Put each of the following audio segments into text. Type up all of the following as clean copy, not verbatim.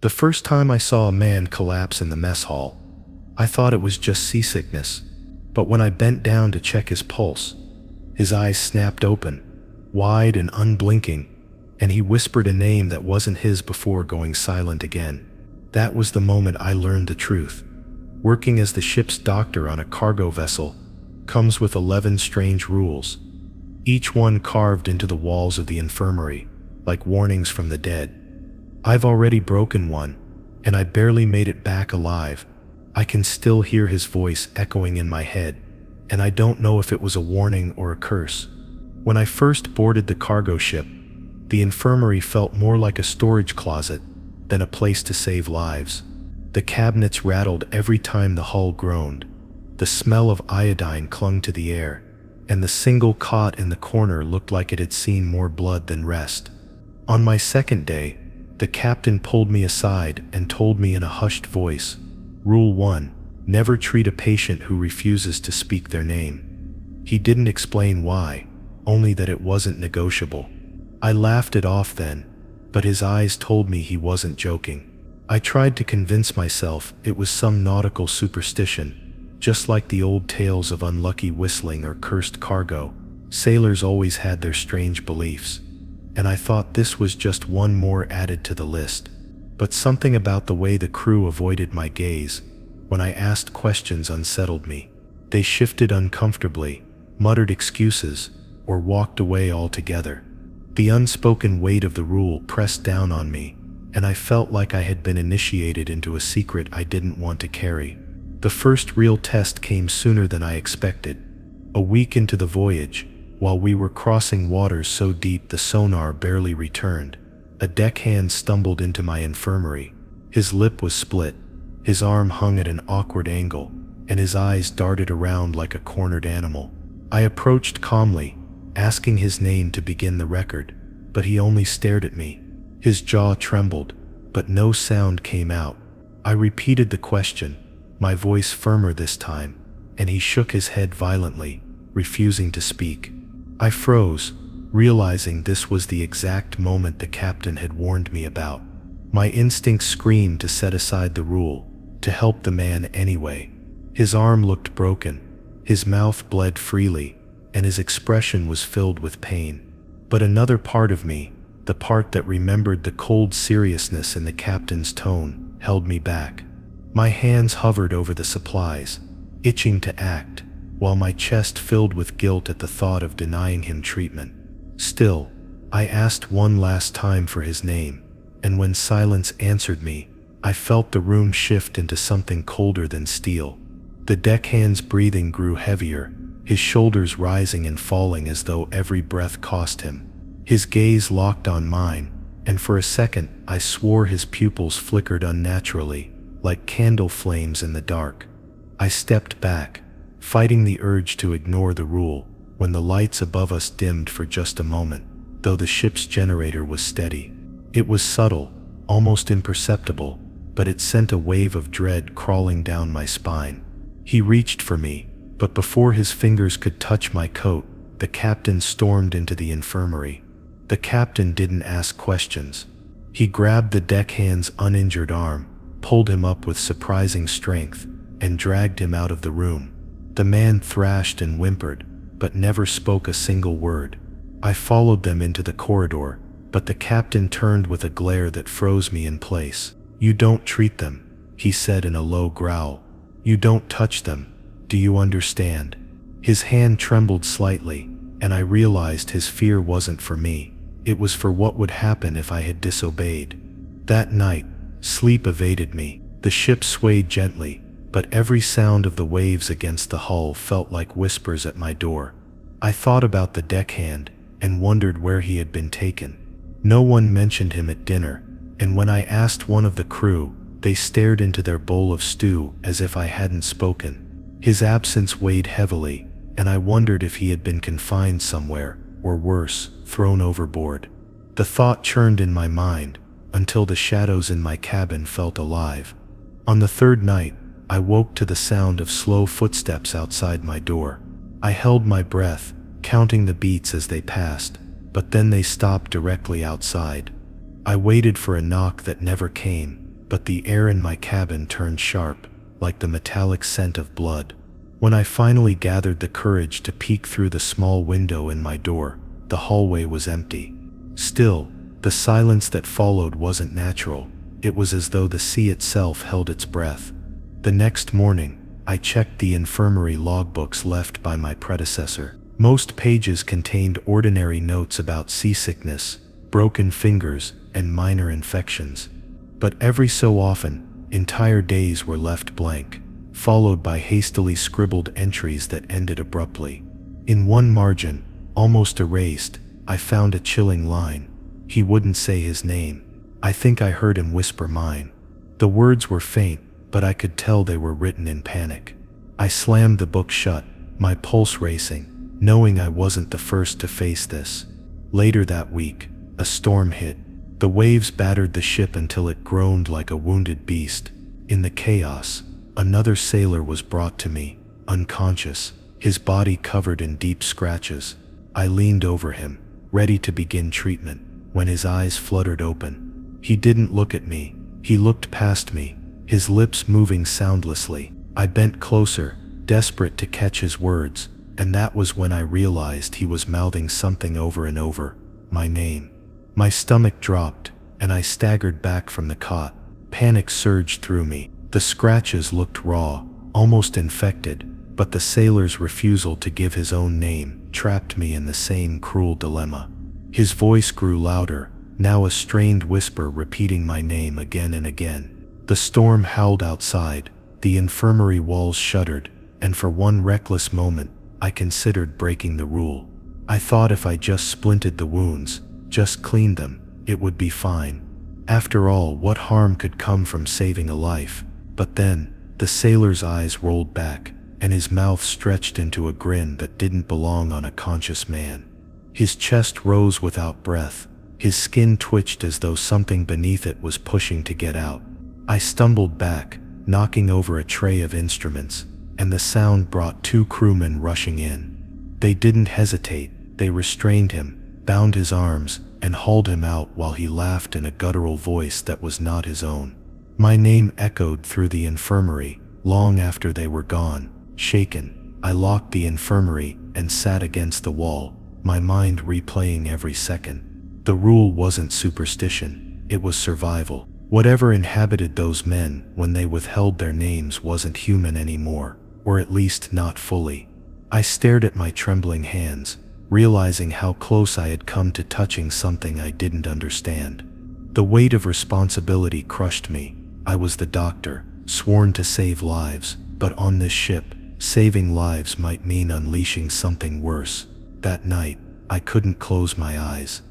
The first time I saw a man collapse in the mess hall, I thought it was just seasickness, but when I bent down to check his pulse, his eyes snapped open, wide and unblinking, and he whispered a name that wasn't his before going silent again. That was the moment I learned the truth. Working as the ship's doctor on a cargo vessel comes with 11 strange rules, each one carved into the walls of the infirmary, like warnings from the dead. I've already broken one, and I barely made it back alive. I can still hear his voice echoing in my head, and I don't know if it was a warning or a curse. When I first boarded the cargo ship, the infirmary felt more like a storage closet than a place to save lives. The cabinets rattled every time the hull groaned. The smell of iodine clung to the air, and the single cot in the corner looked like it had seen more blood than rest. On my second day, the captain pulled me aside and told me in a hushed voice, "Rule 1, never treat a patient who refuses to speak their name." He didn't explain why, only that it wasn't negotiable. I laughed it off then, but his eyes told me he wasn't joking. I tried to convince myself it was some nautical superstition, just like the old tales of unlucky whistling or cursed cargo. Sailors always had their strange beliefs, and I thought this was just one more added to the list. But something about the way the crew avoided my gaze when I asked questions unsettled me. They shifted uncomfortably, muttered excuses, or walked away altogether. The unspoken weight of the rule pressed down on me, and I felt like I had been initiated into a secret I didn't want to carry. The first real test came sooner than I expected. A week into the voyage, while we were crossing waters so deep the sonar barely returned, a deckhand stumbled into my infirmary. His lip was split, his arm hung at an awkward angle, and his eyes darted around like a cornered animal. I approached calmly, asking his name to begin the record, but he only stared at me. His jaw trembled, but no sound came out. I repeated the question, my voice firmer this time, and he shook his head violently, refusing to speak. I froze, realizing this was the exact moment the captain had warned me about. My instincts screamed to set aside the rule, to help the man anyway. His arm looked broken, his mouth bled freely, and his expression was filled with pain. But another part of me, the part that remembered the cold seriousness in the captain's tone, held me back. My hands hovered over the supplies, itching to act, while my chest filled with guilt at the thought of denying him treatment. Still, I asked one last time for his name, and when silence answered me, I felt the room shift into something colder than steel. The deckhand's breathing grew heavier, his shoulders rising and falling as though every breath cost him. His gaze locked on mine, and for a second I swore his pupils flickered unnaturally, like candle flames in the dark. I stepped back, fighting the urge to ignore the rule, when the lights above us dimmed for just a moment, though the ship's generator was steady. It was subtle, almost imperceptible, but it sent a wave of dread crawling down my spine. He reached for me, but before his fingers could touch my coat, the captain stormed into the infirmary. The captain didn't ask questions. He grabbed the deckhand's uninjured arm, pulled him up with surprising strength, and dragged him out of the room. The man thrashed and whimpered, but never spoke a single word. I followed them into the corridor, but the captain turned with a glare that froze me in place. "You don't treat them," he said in a low growl. "You don't touch them. Do you understand?" His hand trembled slightly, and I realized his fear wasn't for me. It was for what would happen if I had disobeyed. That night, sleep evaded me. The ship swayed gently, but every sound of the waves against the hull felt like whispers at my door. I thought about the deckhand and wondered where he had been taken. No one mentioned him at dinner, and when I asked one of the crew, they stared into their bowl of stew as if I hadn't spoken. His absence weighed heavily, and I wondered if he had been confined somewhere, or worse, thrown overboard. The thought churned in my mind until the shadows in my cabin felt alive. On the third night, I woke to the sound of slow footsteps outside my door. I held my breath, counting the beats as they passed, but then they stopped directly outside. I waited for a knock that never came, but the air in my cabin turned sharp, like the metallic scent of blood. When I finally gathered the courage to peek through the small window in my door, the hallway was empty. Still, the silence that followed wasn't natural. It was as though the sea itself held its breath. The next morning, I checked the infirmary logbooks left by my predecessor. Most pages contained ordinary notes about seasickness, broken fingers, and minor infections. But every so often, entire days were left blank, followed by hastily scribbled entries that ended abruptly. In one margin, almost erased, I found a chilling line. He wouldn't say his name. I think I heard him whisper mine. The words were faint, but I could tell they were written in panic. I slammed the book shut, my pulse racing, knowing I wasn't the first to face this. Later that week, a storm hit. The waves battered the ship until it groaned like a wounded beast. In the chaos, another sailor was brought to me, unconscious, his body covered in deep scratches. I leaned over him, ready to begin treatment, when his eyes fluttered open. He didn't look at me, he looked past me, his lips moving soundlessly. I bent closer, desperate to catch his words, and that was when I realized he was mouthing something over and over, my name. My stomach dropped, and I staggered back from the cot. Panic surged through me. The scratches looked raw, almost infected, but the sailor's refusal to give his own name trapped me in the same cruel dilemma. His voice grew louder, now a strained whisper repeating my name again and again. The storm howled outside, the infirmary walls shuddered, and for one reckless moment, I considered breaking the rule. I thought if I just splinted the wounds, just cleaned them, it would be fine. After all, what harm could come from saving a life? But then, the sailor's eyes rolled back, and his mouth stretched into a grin that didn't belong on a conscious man. His chest rose without breath, his skin twitched as though something beneath it was pushing to get out. I stumbled back, knocking over a tray of instruments, and the sound brought two crewmen rushing in. They didn't hesitate, they restrained him, bound his arms, and hauled him out while he laughed in a guttural voice that was not his own. My name echoed through the infirmary, long after they were gone. Shaken, I locked the infirmary and sat against the wall, my mind replaying every second. The rule wasn't superstition, it was survival. Whatever inhabited those men when they withheld their names wasn't human anymore, or at least not fully. I stared at my trembling hands, realizing how close I had come to touching something I didn't understand. The weight of responsibility crushed me. I was the doctor, sworn to save lives, but on this ship, saving lives might mean unleashing something worse. That night, I couldn't close my eyes.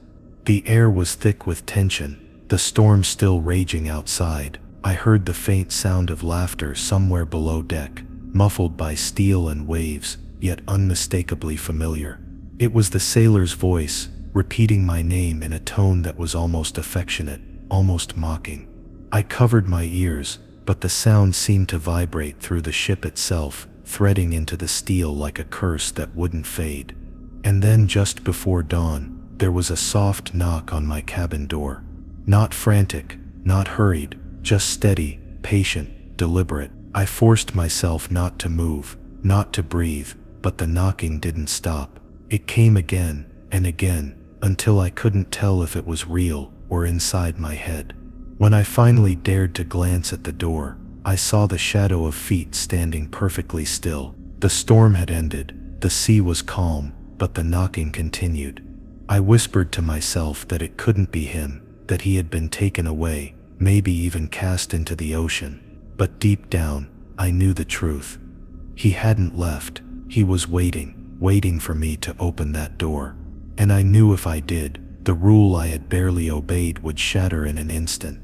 The air was thick with tension, the storm still raging outside. I heard the faint sound of laughter somewhere below deck, muffled by steel and waves, yet unmistakably familiar. It was the sailor's voice, repeating my name in a tone that was almost affectionate, almost mocking. I covered my ears, but the sound seemed to vibrate through the ship itself, threading into the steel like a curse that wouldn't fade. And then just before dawn, there was a soft knock on my cabin door. Not frantic, not hurried, just steady, patient, deliberate. I forced myself not to move, not to breathe, but the knocking didn't stop. It came again and again, until I couldn't tell if it was real or inside my head. When I finally dared to glance at the door, I saw the shadow of feet standing perfectly still. The storm had ended, the sea was calm, but the knocking continued. I whispered to myself that it couldn't be him, that he had been taken away, maybe even cast into the ocean. But deep down, I knew the truth. He hadn't left, he was waiting for me to open that door. And I knew if I did, the rule I had barely obeyed would shatter in an instant.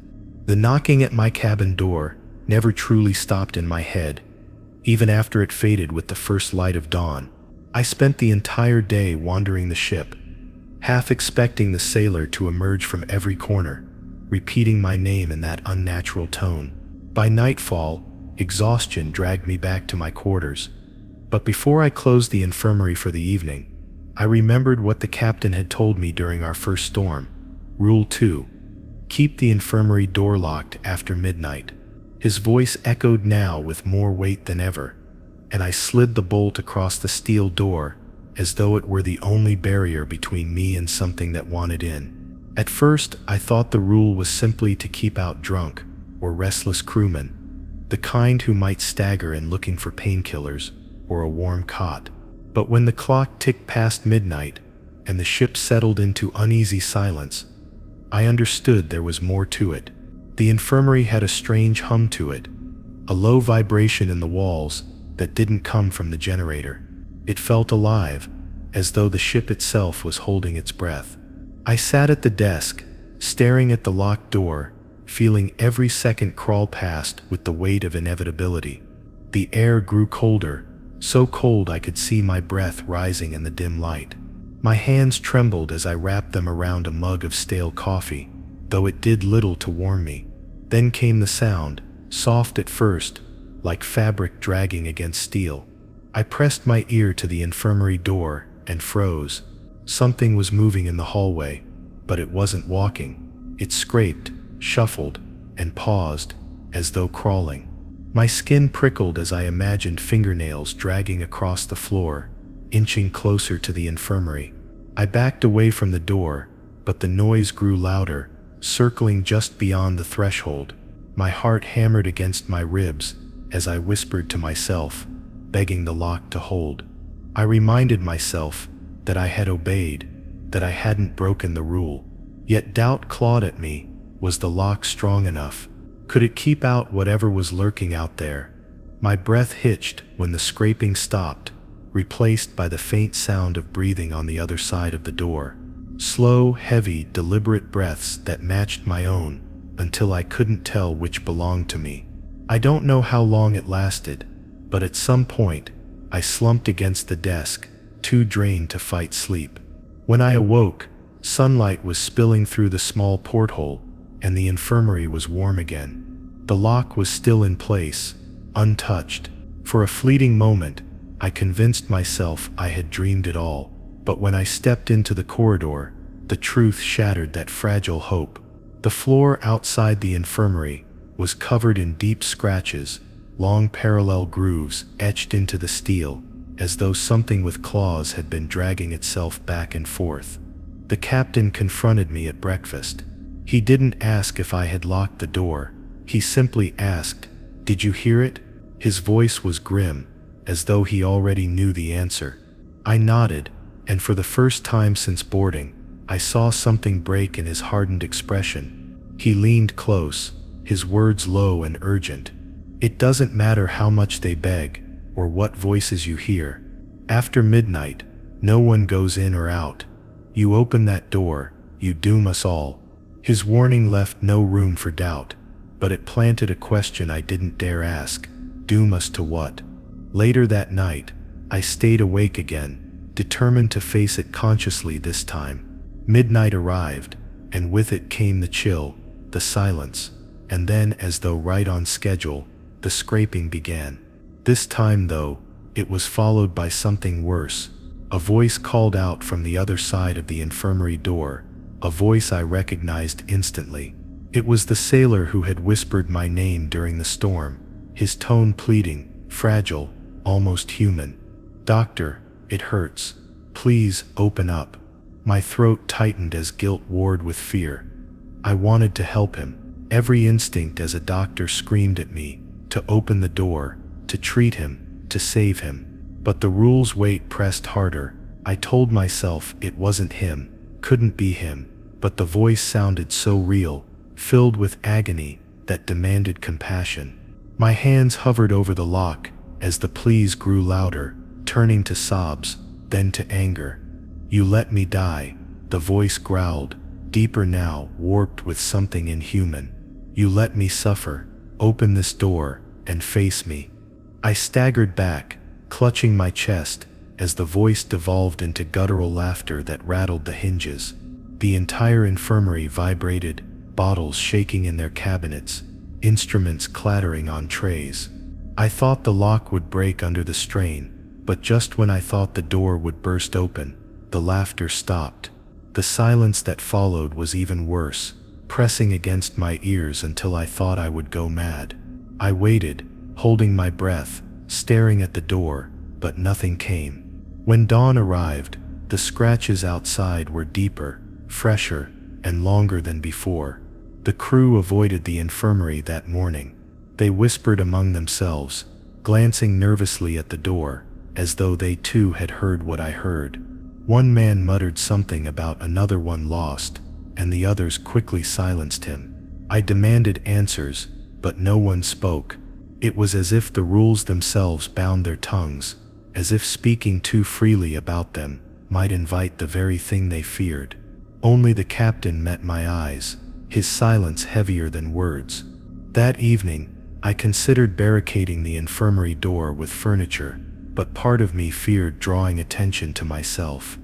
The knocking at my cabin door never truly stopped in my head, even after it faded with the first light of dawn. I spent the entire day wandering the ship, half expecting the sailor to emerge from every corner, repeating my name in that unnatural tone. By nightfall, exhaustion dragged me back to my quarters. But before I closed the infirmary for the evening, I remembered what the captain had told me during our first storm. Rule 2. "Keep the infirmary door locked after midnight." His voice echoed now with more weight than ever, and I slid the bolt across the steel door as though it were the only barrier between me and something that wanted in. At first, I thought the rule was simply to keep out drunk or restless crewmen, the kind who might stagger in looking for painkillers or a warm cot. But when the clock ticked past midnight and the ship settled into uneasy silence, I understood there was more to it. The infirmary had a strange hum to it, a low vibration in the walls that didn't come from the generator. It felt alive, as though the ship itself was holding its breath. I sat at the desk, staring at the locked door, feeling every second crawl past with the weight of inevitability. The air grew colder, so cold I could see my breath rising in the dim light. My hands trembled as I wrapped them around a mug of stale coffee, though it did little to warm me. Then came the sound, soft at first, like fabric dragging against steel. I pressed my ear to the infirmary door and froze. Something was moving in the hallway, but it wasn't walking. It scraped, shuffled, and paused, as though crawling. My skin prickled as I imagined fingernails dragging across the floor, inching closer to the infirmary. I backed away from the door, but the noise grew louder, circling just beyond the threshold. My heart hammered against my ribs as I whispered to myself, begging the lock to hold. I reminded myself that I had obeyed, that I hadn't broken the rule. Yet doubt clawed at me. Was the lock strong enough? Could it keep out whatever was lurking out there? My breath hitched when the scraping stopped, replaced by the faint sound of breathing on the other side of the door. Slow, heavy, deliberate breaths that matched my own until I couldn't tell which belonged to me. I don't know how long it lasted, but at some point, I slumped against the desk, too drained to fight sleep. When I awoke, sunlight was spilling through the small porthole, and the infirmary was warm again. The lock was still in place, untouched. For a fleeting moment, I convinced myself I had dreamed it all, but when I stepped into the corridor, the truth shattered that fragile hope. The floor outside the infirmary was covered in deep scratches, long parallel grooves etched into the steel, as though something with claws had been dragging itself back and forth. The captain confronted me at breakfast. He didn't ask if I had locked the door. He simply asked, "Did you hear it?" His voice was grim, as though he already knew the answer. I nodded, and for the first time since boarding, I saw something break in his hardened expression. He leaned close, his words low and urgent. "It doesn't matter how much they beg, or what voices you hear. After midnight, no one goes in or out. You open that door, you doom us all." His warning left no room for doubt, but it planted a question I didn't dare ask. Doom us to what? Later that night, I stayed awake again, determined to face it consciously this time. Midnight arrived, and with it came the chill, the silence, and then, as though right on schedule, the scraping began. This time, though, it was followed by something worse. A voice called out from the other side of the infirmary door, a voice I recognized instantly. It was the sailor who had whispered my name during the storm, his tone pleading, fragile, almost human. "Doctor, it hurts. Please, open up." My throat tightened as guilt warred with fear. I wanted to help him. Every instinct as a doctor screamed at me to open the door, to treat him, to save him. But the rule's weight pressed harder. I told myself it wasn't him, couldn't be him, but the voice sounded so real, filled with agony that demanded compassion. My hands hovered over the lock as the pleas grew louder, turning to sobs, then to anger. "You let me die," the voice growled, deeper now, warped with something inhuman. "You let me suffer. Open this door and face me." I staggered back, clutching my chest, as the voice devolved into guttural laughter that rattled the hinges. The entire infirmary vibrated, bottles shaking in their cabinets, instruments clattering on trays. I thought the lock would break under the strain, but just when I thought the door would burst open, the laughter stopped. The silence that followed was even worse. pressing against my ears until I thought I would go mad. I waited, holding my breath, staring at the door, but nothing came. When dawn arrived, the scratches outside were deeper, fresher, and longer than before. The crew avoided the infirmary that morning. They whispered among themselves, glancing nervously at the door, as though they too had heard what I heard. One man muttered something about another one lost, and the others quickly silenced him. I demanded answers, but no one spoke. It was as if the rules themselves bound their tongues, as if speaking too freely about them might invite the very thing they feared. Only the captain met my eyes, his silence heavier than words. That evening, I considered barricading the infirmary door with furniture, but part of me feared drawing attention to myself.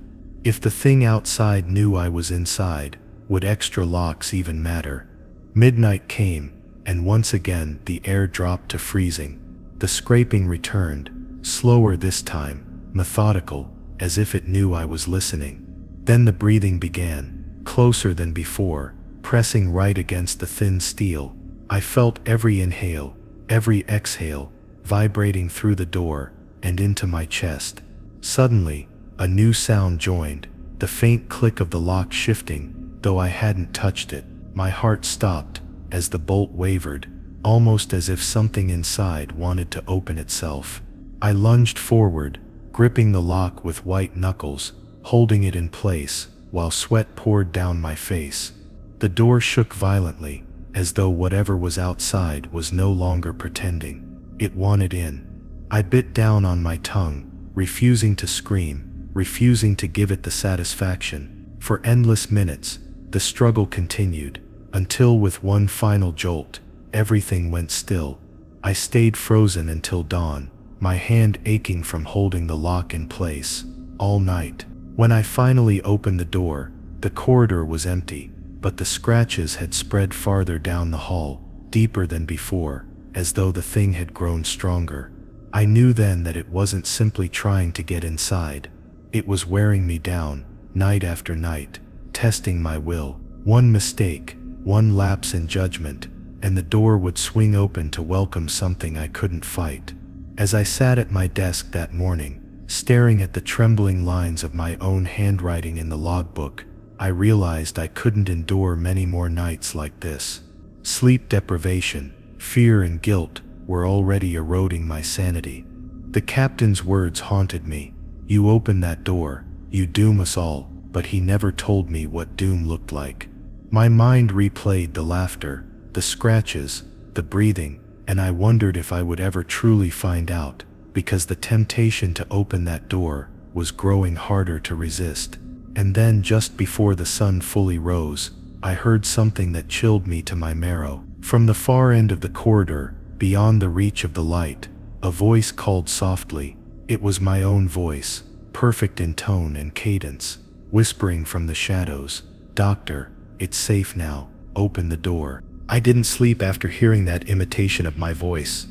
If the thing outside knew I was inside, would extra locks even matter? Midnight came, and once again the air dropped to freezing. The scraping returned, slower this time, methodical, as if it knew I was listening. Then the breathing began, closer than before, pressing right against the thin steel. I felt every inhale, every exhale, vibrating through the door and into my chest. Suddenly, a new sound joined, the faint click of the lock shifting, though I hadn't touched it. My heart stopped as the bolt wavered, almost as if something inside wanted to open itself. I lunged forward, gripping the lock with white knuckles, holding it in place, while sweat poured down my face. The door shook violently, as though whatever was outside was no longer pretending. It wanted in. I bit down on my tongue, refusing to scream, refusing to give it the satisfaction. For endless minutes, the struggle continued, until with one final jolt, everything went still. I stayed frozen until dawn, my hand aching from holding the lock in place. All night. When I finally opened the door, the corridor was empty, but the scratches had spread farther down the hall, deeper than before, as though the thing had grown stronger. I knew then that it wasn't simply trying to get inside. It was wearing me down, night after night, testing my will. One mistake, one lapse in judgment, and the door would swing open to welcome something I couldn't fight. As I sat at my desk that morning, staring at the trembling lines of my own handwriting in the logbook, I realized I couldn't endure many more nights like this. Sleep deprivation, fear and guilt were already eroding my sanity. The captain's words haunted me. You open that door, you doom us all, but he never told me what doom looked like. My mind replayed the laughter, the scratches, the breathing, and I wondered if I would ever truly find out, because the temptation to open that door was growing harder to resist. And then, just before the sun fully rose, I heard something that chilled me to my marrow. From the far end of the corridor, beyond the reach of the light, a voice called softly. It was my own voice, perfect in tone and cadence, whispering from the shadows, "Doctor, it's safe now, open the door." I didn't sleep after hearing that imitation of my voice.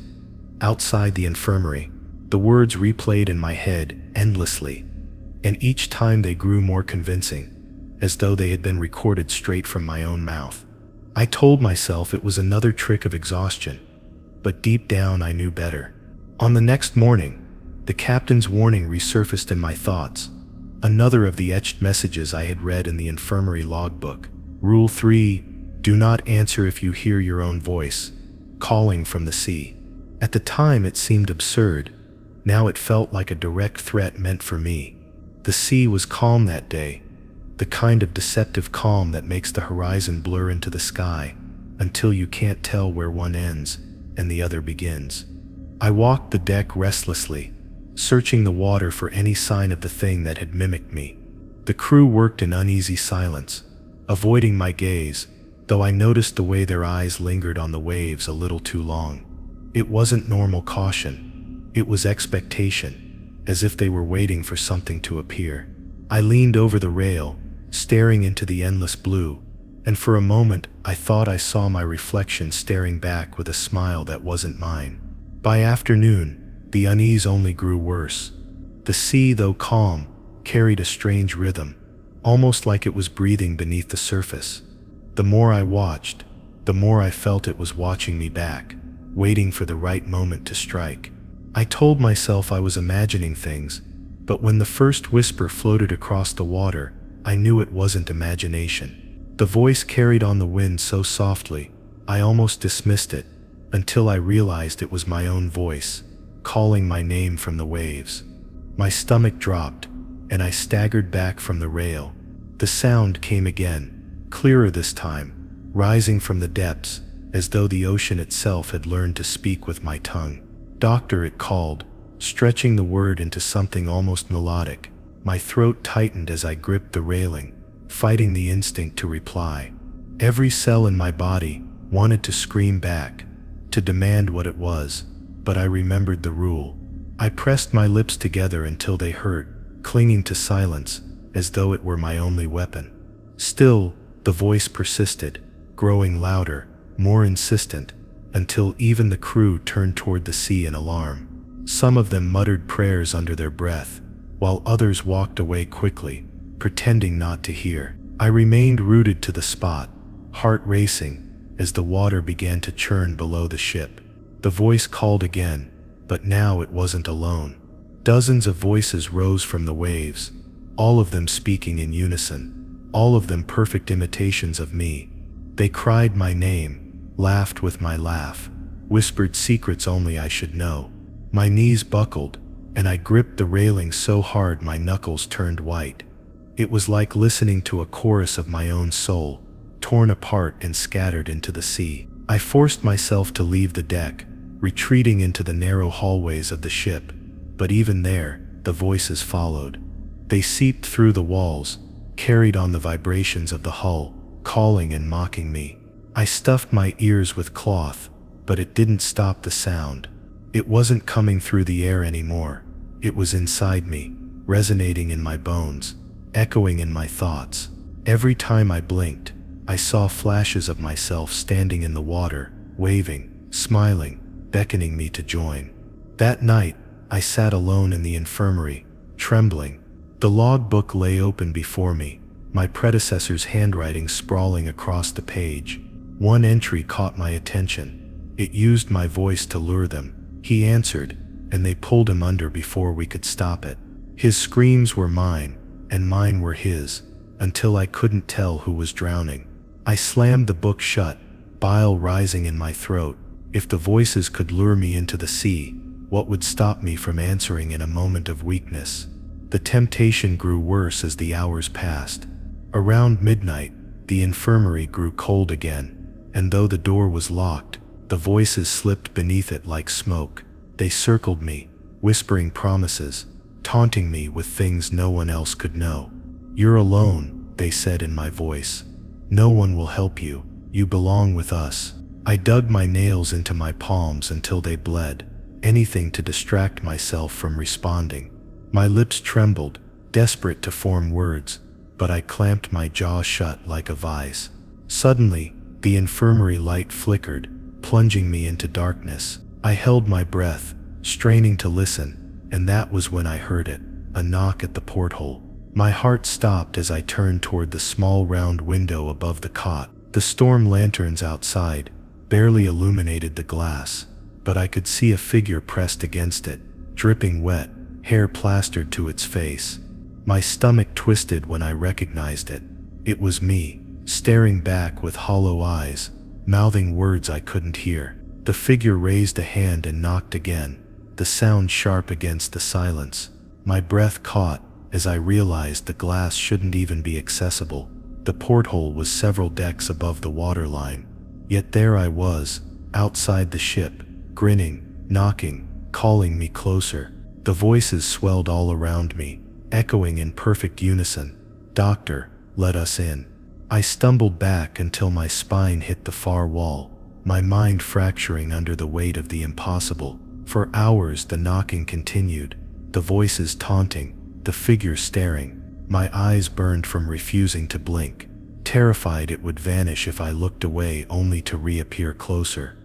Outside the infirmary, the words replayed in my head endlessly, and each time they grew more convincing, as though they had been recorded straight from my own mouth. I told myself it was another trick of exhaustion, but deep down I knew better. On the next morning, the captain's warning resurfaced in my thoughts, another of the etched messages I had read in the infirmary logbook. Rule 3, do not answer if you hear your own voice, calling from the sea. At the time it seemed absurd, now it felt like a direct threat meant for me. The sea was calm that day, the kind of deceptive calm that makes the horizon blur into the sky, until you can't tell where one ends and the other begins. I walked the deck restlessly, searching the water for any sign of the thing that had mimicked me. The crew worked in uneasy silence, avoiding my gaze, though I noticed the way their eyes lingered on the waves a little too long. It wasn't normal caution, it was expectation, as if they were waiting for something to appear. I leaned over the rail, staring into the endless blue, and for a moment I thought I saw my reflection staring back with a smile that wasn't mine. By afternoon, the unease only grew worse. The sea, though calm, carried a strange rhythm, almost like it was breathing beneath the surface. The more I watched, the more I felt it was watching me back, waiting for the right moment to strike. I told myself I was imagining things, but when the first whisper floated across the water, I knew it wasn't imagination. The voice carried on the wind so softly, I almost dismissed it, until I realized it was my own voice, calling my name from the waves. My stomach dropped, and I staggered back from the rail. The sound came again, clearer this time, rising from the depths, as though the ocean itself had learned to speak with my tongue. "Doctor," it called, stretching the word into something almost melodic. My throat tightened as I gripped the railing, fighting the instinct to reply. Every cell in my body wanted to scream back, to demand what it was, but I remembered the rule. I pressed my lips together until they hurt, clinging to silence, as though it were my only weapon. Still, the voice persisted, growing louder, more insistent, until even the crew turned toward the sea in alarm. Some of them muttered prayers under their breath, while others walked away quickly, pretending not to hear. I remained rooted to the spot, heart racing, as the water began to churn below the ship. The voice called again, but now it wasn't alone. Dozens of voices rose from the waves, all of them speaking in unison, all of them perfect imitations of me. They cried my name, laughed with my laugh, whispered secrets only I should know. My knees buckled, and I gripped the railing so hard my knuckles turned white. It was like listening to a chorus of my own soul, torn apart and scattered into the sea. I forced myself to leave the deck, retreating into the narrow hallways of the ship, but even there, the voices followed. They seeped through the walls, carried on the vibrations of the hull, calling and mocking me. I stuffed my ears with cloth, but it didn't stop the sound. It wasn't coming through the air anymore. It was inside me, resonating in my bones, echoing in my thoughts. Every time I blinked, I saw flashes of myself standing in the water, waving, smiling, beckoning me to join. That night, I sat alone in the infirmary, trembling. The logbook lay open before me, my predecessor's handwriting sprawling across the page. One entry caught my attention. It used my voice to lure them. He answered, and they pulled him under before we could stop it. His screams were mine, and mine were his, until I couldn't tell who was drowning. I slammed the book shut, bile rising in my throat. If the voices could lure me into the sea, what would stop me from answering in a moment of weakness? The temptation grew worse as the hours passed. Around midnight, the infirmary grew cold again, and though the door was locked, the voices slipped beneath it like smoke. They circled me, whispering promises, taunting me with things no one else could know. "You're alone," they said in my voice. "No one will help you. You belong with us." I dug my nails into my palms until they bled, anything to distract myself from responding. My lips trembled, desperate to form words, but I clamped my jaw shut like a vise. Suddenly, the infirmary light flickered, plunging me into darkness. I held my breath, straining to listen, and that was when I heard it, a knock at the porthole. My heart stopped as I turned toward the small round window above the cot. The storm lanterns outside barely illuminated the glass, but I could see a figure pressed against it, dripping wet, hair plastered to its face. My stomach twisted when I recognized it. It was me, staring back with hollow eyes, mouthing words I couldn't hear. The figure raised a hand and knocked again, the sound sharp against the silence. My breath caught as I realized the glass shouldn't even be accessible. The porthole was several decks above the waterline. Yet there I was, outside the ship, grinning, knocking, calling me closer. The voices swelled all around me, echoing in perfect unison. "Doctor, let us in." I stumbled back until my spine hit the far wall, my mind fracturing under the weight of the impossible. For hours the knocking continued, the voices taunting, the figure staring. My eyes burned from refusing to blink, terrified it would vanish if I looked away only to reappear closer.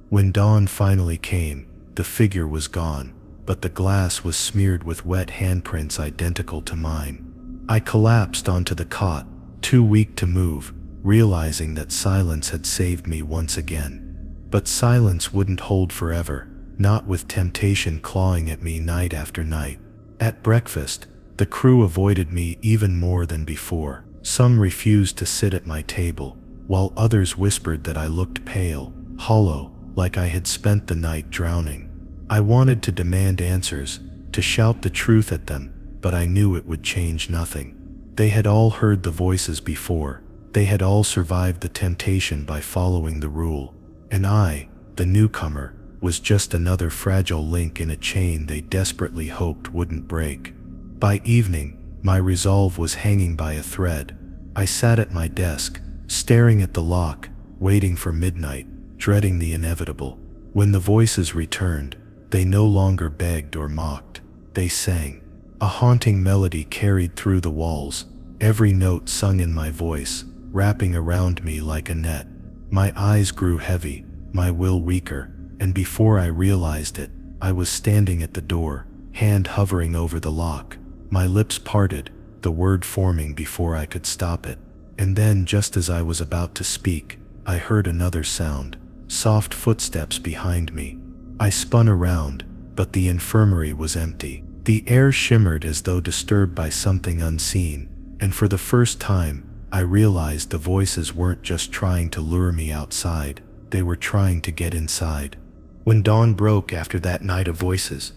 When dawn finally came, the figure was gone, but the glass was smeared with wet handprints identical to mine. I collapsed onto the cot, too weak to move, realizing that silence had saved me once again. But silence wouldn't hold forever, not with temptation clawing at me night after night. At breakfast, the crew avoided me even more than before. Some refused to sit at my table, while others whispered that I looked pale, hollow, like I had spent the night drowning. I wanted to demand answers, to shout the truth at them, but I knew it would change nothing. They had all heard the voices before. They had all survived the temptation by following the rule. And I, the newcomer, was just another fragile link in a chain they desperately hoped wouldn't break. By evening, my resolve was hanging by a thread. I sat at my desk, staring at the lock, waiting for midnight, dreading the inevitable. When the voices returned, they no longer begged or mocked. They sang. A haunting melody carried through the walls, every note sung in my voice, wrapping around me like a net. My eyes grew heavy, my will weaker, and before I realized it, I was standing at the door, hand hovering over the lock. My lips parted, the word forming before I could stop it. And then, just as I was about to speak, I heard another sound, soft footsteps behind me. I spun around, but the infirmary was empty. The air shimmered as though disturbed by something unseen, and for the first time, I realized the voices weren't just trying to lure me outside, they were trying to get inside. When dawn broke after that night of voices,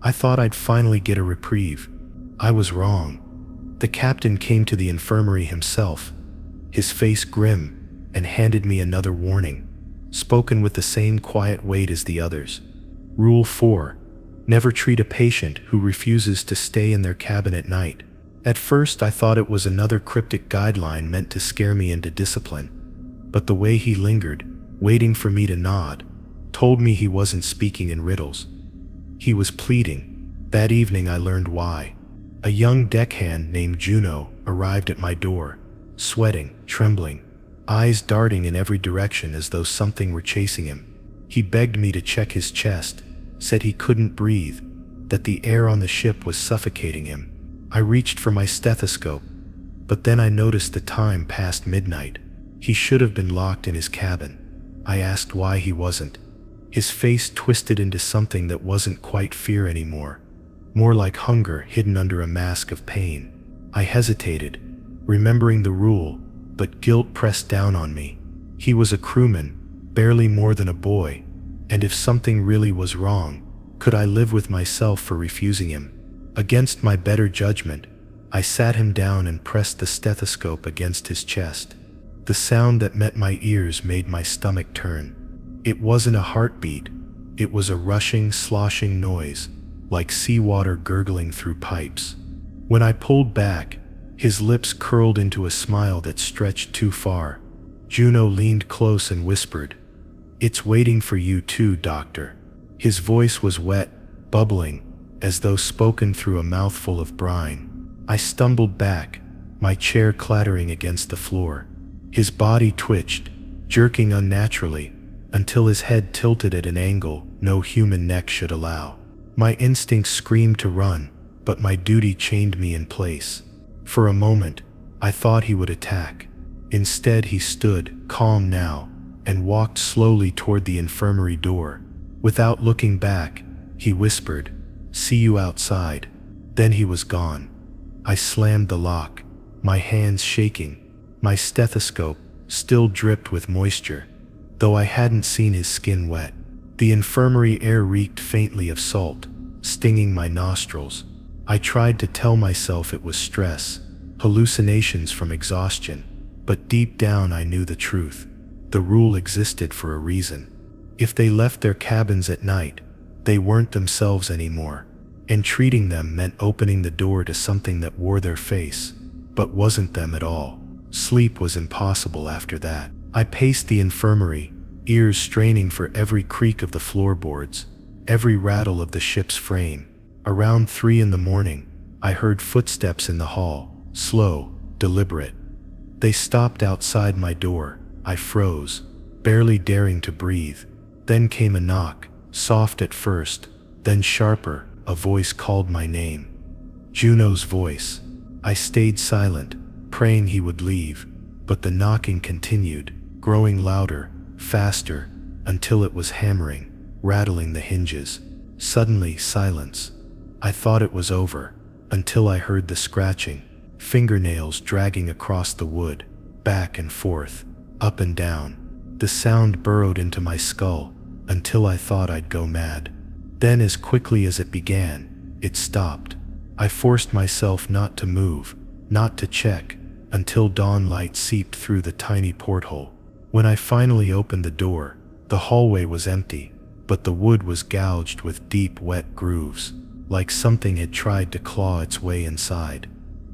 I thought I'd finally get a reprieve. I was wrong. The captain came to the infirmary himself, his face grim, and handed me another warning, spoken with the same quiet weight as the others. Rule 4. Never treat a patient who refuses to stay in their cabin at night. At first, I thought it was another cryptic guideline meant to scare me into discipline, but the way he lingered, waiting for me to nod, told me he wasn't speaking in riddles. He was pleading. That evening I learned why. A young deckhand named Juno arrived at my door, sweating, trembling, eyes darting in every direction as though something were chasing him. He begged me to check his chest, said he couldn't breathe, that the air on the ship was suffocating him. I reached for my stethoscope, but then I noticed the time past midnight. He should have been locked in his cabin. I asked why he wasn't. His face twisted into something that wasn't quite fear anymore, more like hunger hidden under a mask of pain. I hesitated, remembering the rule, but guilt pressed down on me. He was a crewman, barely more than a boy, and if something really was wrong, could I live with myself for refusing him? Against my better judgment, I sat him down and pressed the stethoscope against his chest. The sound that met my ears made my stomach turn. It wasn't a heartbeat, it was a rushing, sloshing noise, like seawater gurgling through pipes. When I pulled back, his lips curled into a smile that stretched too far. Juno leaned close and whispered, "It's waiting for you too, doctor." His voice was wet, bubbling, as though spoken through a mouthful of brine. I stumbled back, my chair clattering against the floor. His body twitched, jerking unnaturally, until his head tilted at an angle no human neck should allow. My instincts screamed to run, but my duty chained me in place. For a moment, I thought he would attack. Instead, he stood, calm now, and walked slowly toward the infirmary door. Without looking back, he whispered, "See you outside." Then he was gone. I slammed the lock, my hands shaking. My stethoscope still dripped with moisture, though I hadn't seen his skin wet. The infirmary air reeked faintly of salt, stinging my nostrils. I tried to tell myself it was stress, hallucinations from exhaustion, but deep down I knew the truth. The rule existed for a reason. If they left their cabins at night, they weren't themselves anymore, and treating them meant opening the door to something that wore their face, but wasn't them at all. Sleep was impossible after that. I paced the infirmary, ears straining for every creak of the floorboards, every rattle of the ship's frame. Around 3 in the morning, I heard footsteps in the hall, slow, deliberate. They stopped outside my door. I froze, barely daring to breathe. Then came a knock, soft at first, then sharper. A voice called my name. Juno's voice. I stayed silent, praying he would leave, but the knocking continued, growing louder, faster, until it was hammering, rattling the hinges. Suddenly, silence. I thought it was over, until I heard the scratching, fingernails dragging across the wood, back and forth, up and down. The sound burrowed into my skull, until I thought I'd go mad. Then, as quickly as it began, it stopped. I forced myself not to move, not to check, until dawn light seeped through the tiny porthole. When I finally opened the door, the hallway was empty, but the wood was gouged with deep, wet grooves, like something had tried to claw its way inside.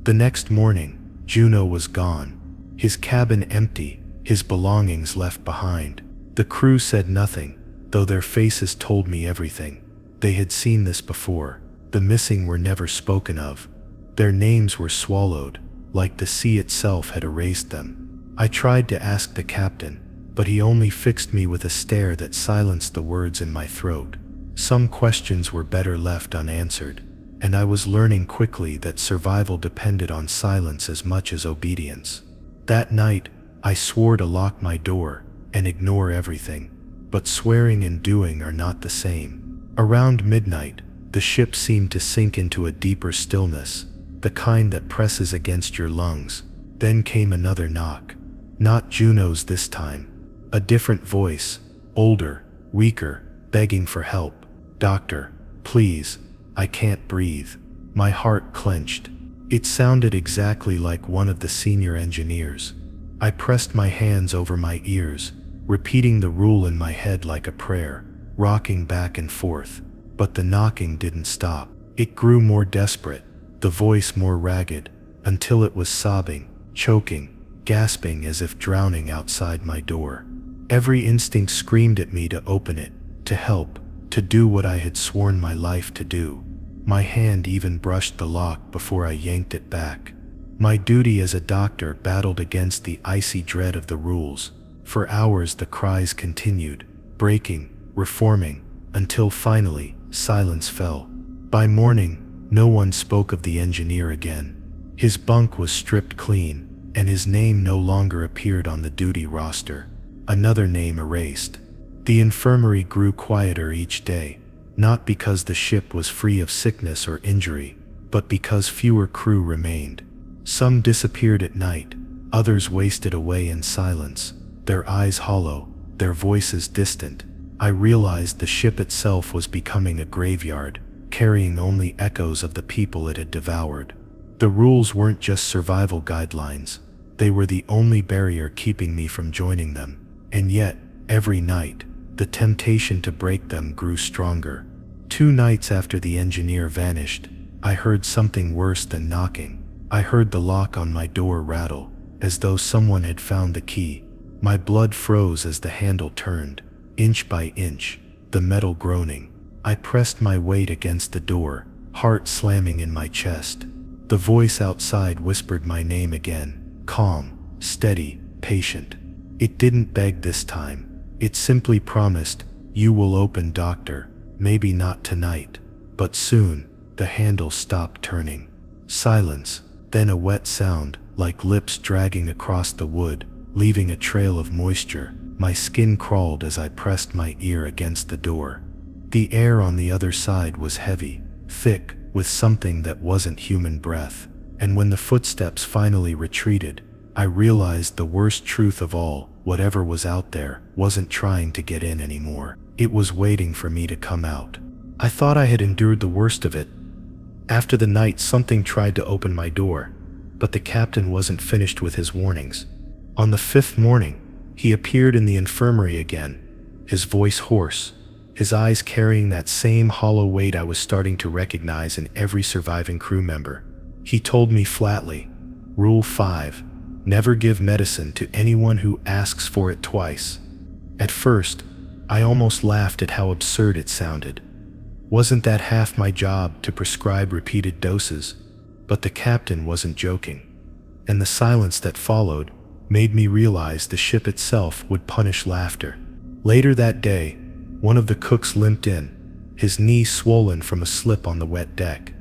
The next morning, Juno was gone, his cabin empty, his belongings left behind. The crew said nothing, though their faces told me everything. They had seen this before. The missing were never spoken of. Their names were swallowed, like the sea itself had erased them. I tried to ask the captain, but he only fixed me with a stare that silenced the words in my throat. Some questions were better left unanswered, and I was learning quickly that survival depended on silence as much as obedience. That night, I swore to lock my door and ignore everything, but swearing and doing are not the same. Around midnight, the ship seemed to sink into a deeper stillness, the kind that presses against your lungs. Then came another knock. Not Juno's this time. A different voice, older, weaker, begging for help. "Doctor, please, I can't breathe." My heart clenched. It sounded exactly like one of the senior engineers. I pressed my hands over my ears, repeating the rule in my head like a prayer, rocking back and forth. But the knocking didn't stop. It grew more desperate, the voice more ragged, until it was sobbing, choking, gasping as if drowning outside my door. Every instinct screamed at me to open it, to help, to do what I had sworn my life to do. My hand even brushed the lock before I yanked it back. My duty as a doctor battled against the icy dread of the rules. For hours the cries continued, breaking, reforming, until finally, silence fell. By morning, no one spoke of the engineer again. His bunk was stripped clean, and his name no longer appeared on the duty roster. Another name erased. The infirmary grew quieter each day, not because the ship was free of sickness or injury, but because fewer crew remained. Some disappeared at night, others wasted away in silence, their eyes hollow, their voices distant. I realized the ship itself was becoming a graveyard, carrying only echoes of the people it had devoured. The rules weren't just survival guidelines, they were the only barrier keeping me from joining them. And yet, every night, the temptation to break them grew stronger. 2 nights after the engineer vanished, I heard something worse than knocking. I heard the lock on my door rattle, as though someone had found the key. My blood froze as the handle turned. Inch by inch, the metal groaning. I pressed my weight against the door, heart slamming in my chest. The voice outside whispered my name again, calm, steady, patient. It didn't beg this time. It simply promised, "You will open, doctor. Maybe not tonight, but soon." The handle stopped turning. Silence, then a wet sound, like lips dragging across the wood, leaving a trail of moisture. My skin crawled as I pressed my ear against the door. The air on the other side was heavy, thick, with something that wasn't human breath. And when the footsteps finally retreated, I realized the worst truth of all: whatever was out there wasn't trying to get in anymore. It was waiting for me to come out. I thought I had endured the worst of it. After the night, something tried to open my door, but the captain wasn't finished with his warnings. On the 5th morning, he appeared in the infirmary again, his voice hoarse, his eyes carrying that same hollow weight I was starting to recognize in every surviving crew member. He told me flatly, "Rule 5, never give medicine to anyone who asks for it twice." At first, I almost laughed at how absurd it sounded. Wasn't that half my job, to prescribe repeated doses? But the captain wasn't joking. And the silence that followed made me realize the ship itself would punish laughter. Later that day, one of the cooks limped in, his knee swollen from a slip on the wet deck.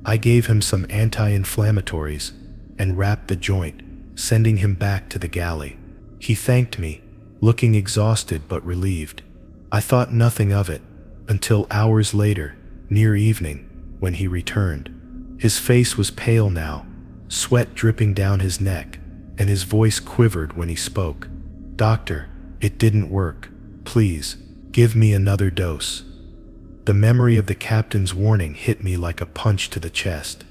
I gave him some anti-inflammatories and wrapped the joint, sending him back to the galley. He thanked me, looking exhausted but relieved. I thought nothing of it until hours later, near evening, when he returned. His face was pale now, sweat dripping down his neck, and his voice quivered when he spoke. "Doctor, it didn't work. Please, give me another dose." The memory of the captain's warning hit me like a punch to the chest.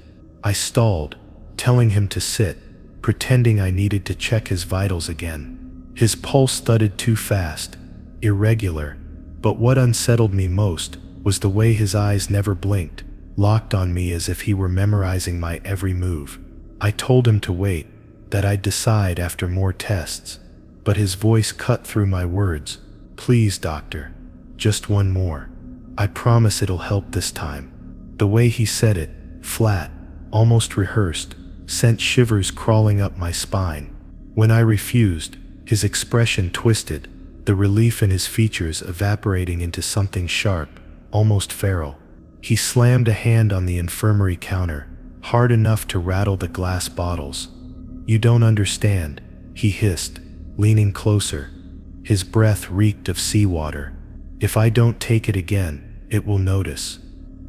I stalled, telling him to sit, pretending I needed to check his vitals again. His pulse thudded too fast, irregular, but what unsettled me most was the way his eyes never blinked, locked on me as if he were memorizing my every move. I told him to wait, that I'd decide after more tests, but his voice cut through my words. "Please, doctor, just one more. I promise it'll help this time." The way he said it, flat, almost rehearsed, sent shivers crawling up my spine. When I refused, his expression twisted, the relief in his features evaporating into something sharp, almost feral. He slammed a hand on the infirmary counter, hard enough to rattle the glass bottles. "You don't understand," he hissed, leaning closer. His breath reeked of seawater. "If I don't take it again, it will notice."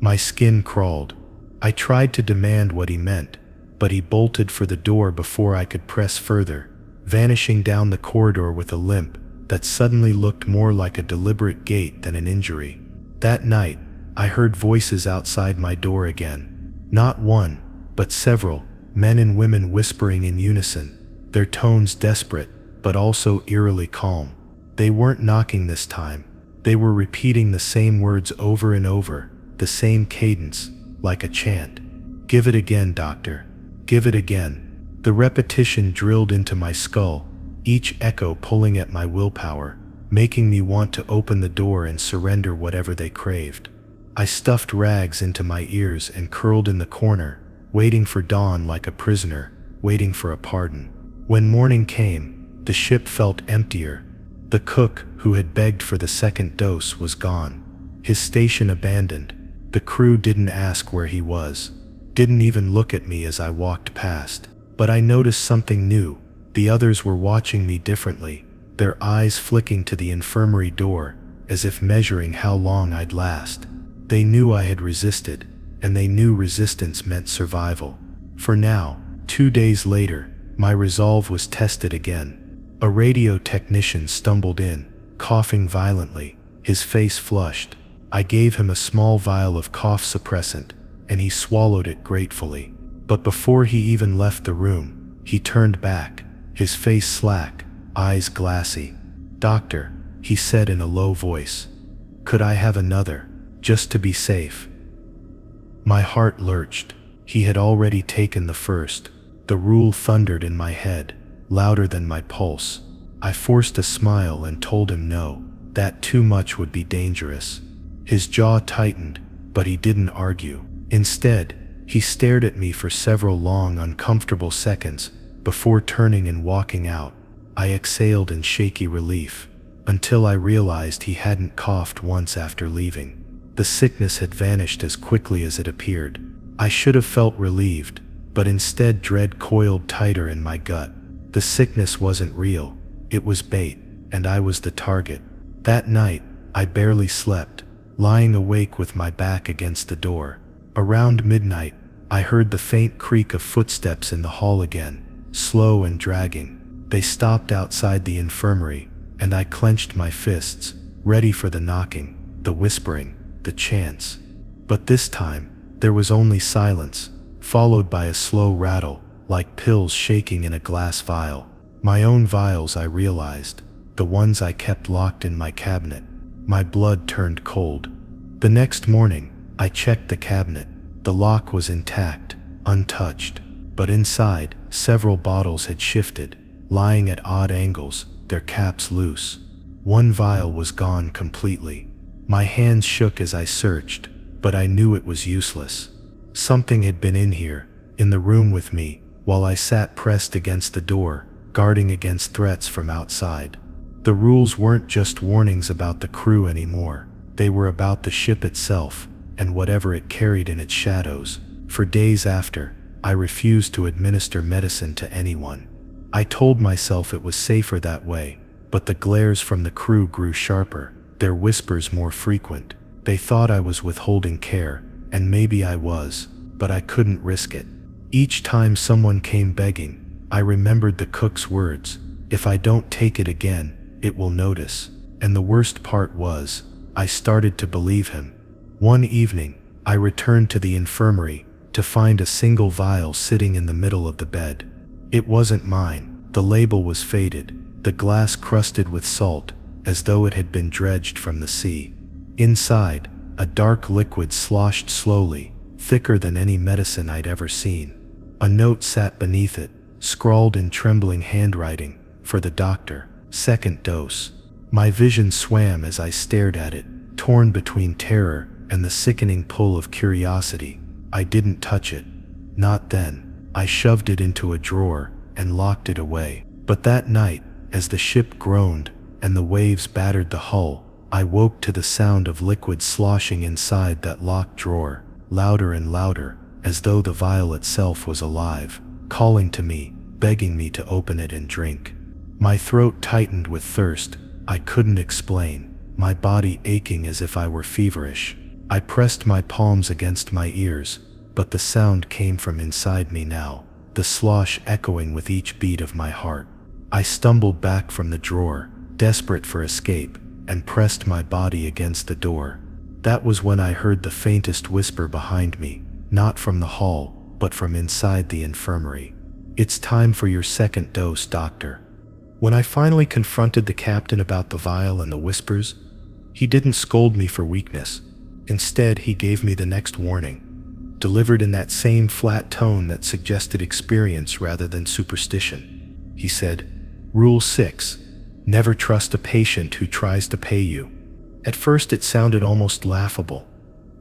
My skin crawled. I tried to demand what he meant, but he bolted for the door before I could press further, vanishing down the corridor with a limp that suddenly looked more like a deliberate gait than an injury. That night, I heard voices outside my door again. Not one, but several, men and women whispering in unison, their tones desperate, but also eerily calm. They weren't knocking this time. They were repeating the same words over and over, the same cadence, like a chant. "Give it again, doctor. Give it again." The repetition drilled into my skull, each echo pulling at my willpower, making me want to open the door and surrender whatever they craved. I stuffed rags into my ears and curled in the corner, waiting for dawn like a prisoner, waiting for a pardon. When morning came, the ship felt emptier. The cook, who had begged for the second dose, was gone. His station abandoned. The crew didn't ask where he was, didn't even look at me as I walked past. But I noticed something new. The others were watching me differently, their eyes flicking to the infirmary door, as if measuring how long I'd last. They knew I had resisted, and they knew resistance meant survival. For now, 2 days later, my resolve was tested again. A radio technician stumbled in, coughing violently, his face flushed. I gave him a small vial of cough suppressant, and he swallowed it gratefully. But before he even left the room, he turned back, his face slack, eyes glassy. "Doctor," he said in a low voice, "could I have another, just to be safe?" My heart lurched. He had already taken the first. The rule thundered in my head, louder than my pulse. I forced a smile and told him no, that too much would be dangerous. His jaw tightened, but he didn't argue. Instead, he stared at me for several long, uncomfortable seconds before turning and walking out. I exhaled in shaky relief, until I realized he hadn't coughed once after leaving. The sickness had vanished as quickly as it appeared. I should have felt relieved, but instead dread coiled tighter in my gut. The sickness wasn't real, it was bait, and I was the target. That night, I barely slept, lying awake with my back against the door. Around midnight, I heard the faint creak of footsteps in the hall again, slow and dragging. They stopped outside the infirmary, and I clenched my fists, ready for the knocking, the whispering, the chants. But this time, there was only silence, followed by a slow rattle, like pills shaking in a glass vial. My own vials, I realized, the ones I kept locked in my cabinet. My blood turned cold. The next morning, I checked the cabinet. The lock was intact, untouched, but inside, several bottles had shifted, lying at odd angles, their caps loose. One vial was gone completely. My hands shook as I searched, but I knew it was useless. Something had been in here, in the room with me, while I sat pressed against the door, guarding against threats from outside. The rules weren't just warnings about the crew anymore. They were about the ship itself, and whatever it carried in its shadows. For days after, I refused to administer medicine to anyone. I told myself it was safer that way, but the glares from the crew grew sharper, their whispers more frequent. They thought I was withholding care, and maybe I was, but I couldn't risk it. Each time someone came begging, I remembered the cook's words, "If I don't take it again, it will notice." And the worst part was, I started to believe him. One evening, I returned to the infirmary to find a single vial sitting in the middle of the bed. It wasn't mine. The label was faded, the glass crusted with salt, as though it had been dredged from the sea. Inside, a dark liquid sloshed slowly, thicker than any medicine I'd ever seen. A note sat beneath it, scrawled in trembling handwriting, "For the doctor, second dose." My vision swam as I stared at it, torn between terror and the sickening pull of curiosity. I didn't touch it. Not then. I shoved it into a drawer and locked it away. But that night, as the ship groaned and the waves battered the hull, I woke to the sound of liquid sloshing inside that locked drawer, louder and louder, as though the vial itself was alive, calling to me, begging me to open it and drink. My throat tightened with thirst. I couldn't explain, my body aching as if I were feverish. I pressed my palms against my ears, but the sound came from inside me now, the slosh echoing with each beat of my heart. I stumbled back from the drawer, desperate for escape, and pressed my body against the door. That was when I heard the faintest whisper behind me, not from the hall, but from inside the infirmary. "It's time for your second dose, doctor." When I finally confronted the captain about the vial and the whispers, he didn't scold me for weakness. Instead, he gave me the next warning, delivered in that same flat tone that suggested experience rather than superstition. He said, "Rule 6. Never trust a patient who tries to pay you." At first it sounded almost laughable,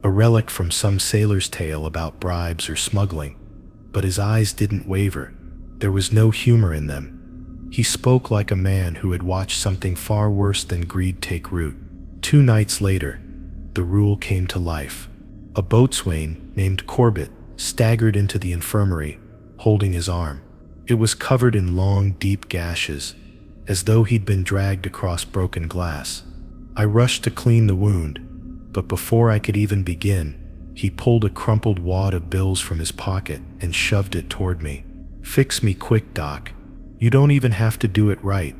a relic from some sailor's tale about bribes or smuggling, but his eyes didn't waver. There was no humor in them. He spoke like a man who had watched something far worse than greed take root. 2 nights later, the rule came to life. A boatswain named Corbett staggered into the infirmary, holding his arm. It was covered in long, deep gashes, as though he'd been dragged across broken glass. I rushed to clean the wound, but before I could even begin, he pulled a crumpled wad of bills from his pocket and shoved it toward me. "Fix me quick, Doc. You don't even have to do it right.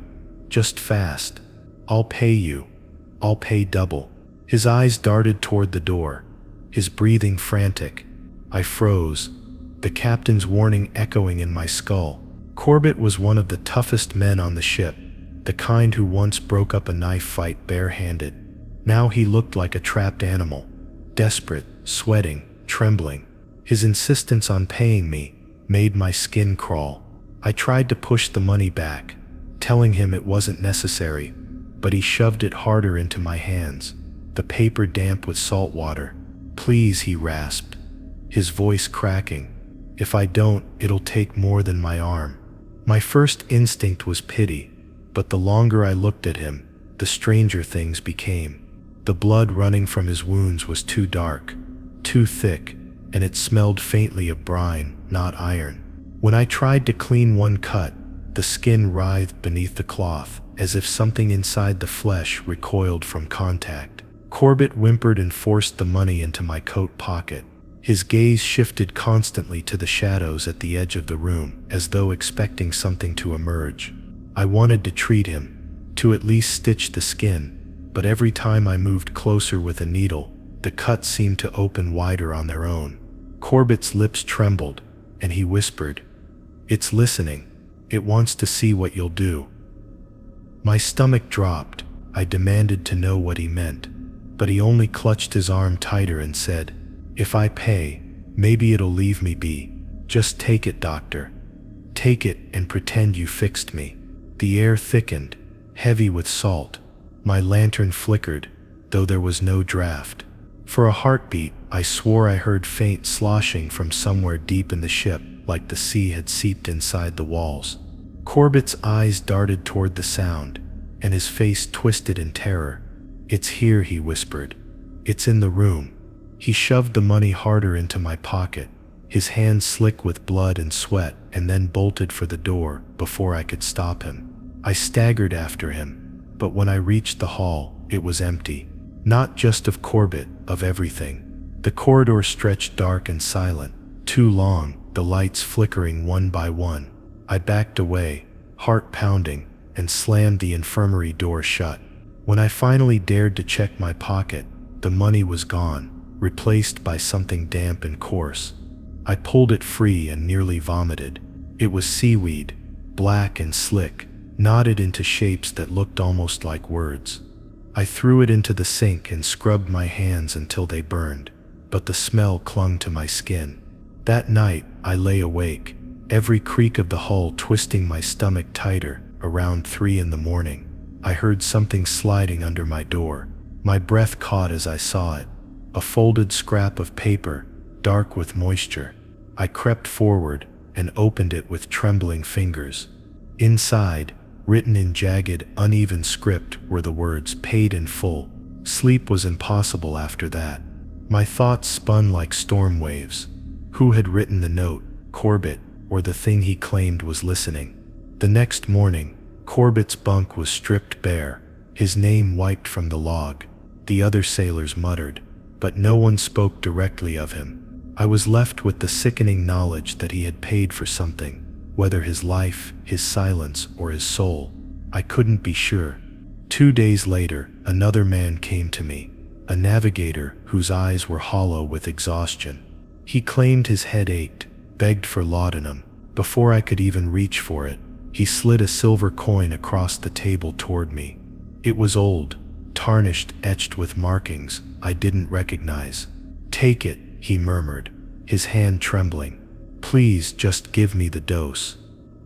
Just fast. I'll pay you. I'll pay double." His eyes darted toward the door, his breathing frantic. I froze, the captain's warning echoing in my skull. Corbett was one of the toughest men on the ship, the kind who once broke up a knife fight barehanded. Now he looked like a trapped animal, desperate, sweating, trembling. His insistence on paying me made my skin crawl. I tried to push the money back, telling him it wasn't necessary, but he shoved it harder into my hands, the paper damp with salt water. "Please," he rasped, his voice cracking. "If I don't, it'll take more than my arm." My first instinct was pity, but the longer I looked at him, the stranger things became. The blood running from his wounds was too dark, too thick, and it smelled faintly of brine, not iron. When I tried to clean one cut, the skin writhed beneath the cloth, as if something inside the flesh recoiled from contact. Corbett whimpered and forced the money into my coat pocket. His gaze shifted constantly to the shadows at the edge of the room, as though expecting something to emerge. I wanted to treat him, to at least stitch the skin, but every time I moved closer with a needle, the cuts seemed to open wider on their own. Corbett's lips trembled, and he whispered, "It's listening. It wants to see what you'll do." My stomach dropped. I demanded to know what he meant, but he only clutched his arm tighter and said, "If I pay, maybe it'll leave me be. Just take it, doctor. Take it and pretend you fixed me." The air thickened, heavy with salt. My lantern flickered, though there was no draft. For a heartbeat, I swore I heard faint sloshing from somewhere deep in the ship, like the sea had seeped inside the walls. Corbett's eyes darted toward the sound, and his face twisted in terror. "It's here," he whispered. "It's in the room." He shoved the money harder into my pocket, his hands slick with blood and sweat, and then bolted for the door before I could stop him. I staggered after him, but when I reached the hall, it was empty. Not just of Corbett, of everything. The corridor stretched dark and silent, too long, the lights flickering one by one. I backed away, heart pounding, and slammed the infirmary door shut. When I finally dared to check my pocket, the money was gone, replaced by something damp and coarse. I pulled it free and nearly vomited. It was seaweed, black and slick, knotted into shapes that looked almost like words. I threw it into the sink and scrubbed my hands until they burned, but the smell clung to my skin. That night, I lay awake, every creak of the hull twisting my stomach tighter. Around 3 in the morning, I heard something sliding under my door. My breath caught as I saw it, a folded scrap of paper, dark with moisture. I crept forward and opened it with trembling fingers. Inside, written in jagged, uneven script, were the words "paid in full." Sleep was impossible after that. My thoughts spun like storm waves. Who had written the note, Corbett, or the thing he claimed was listening? The next morning, Corbett's bunk was stripped bare, his name wiped from the log. The other sailors muttered, but no one spoke directly of him. I was left with the sickening knowledge that he had paid for something, whether his life, his silence, or his soul. I couldn't be sure. 2 days later, another man came to me, a navigator whose eyes were hollow with exhaustion. He claimed his head ached, begged for laudanum. Before I could even reach for it, he slid a silver coin across the table toward me. It was old, tarnished, etched with markings I didn't recognize. "Take it," he murmured, his hand trembling. "Please just give me the dose."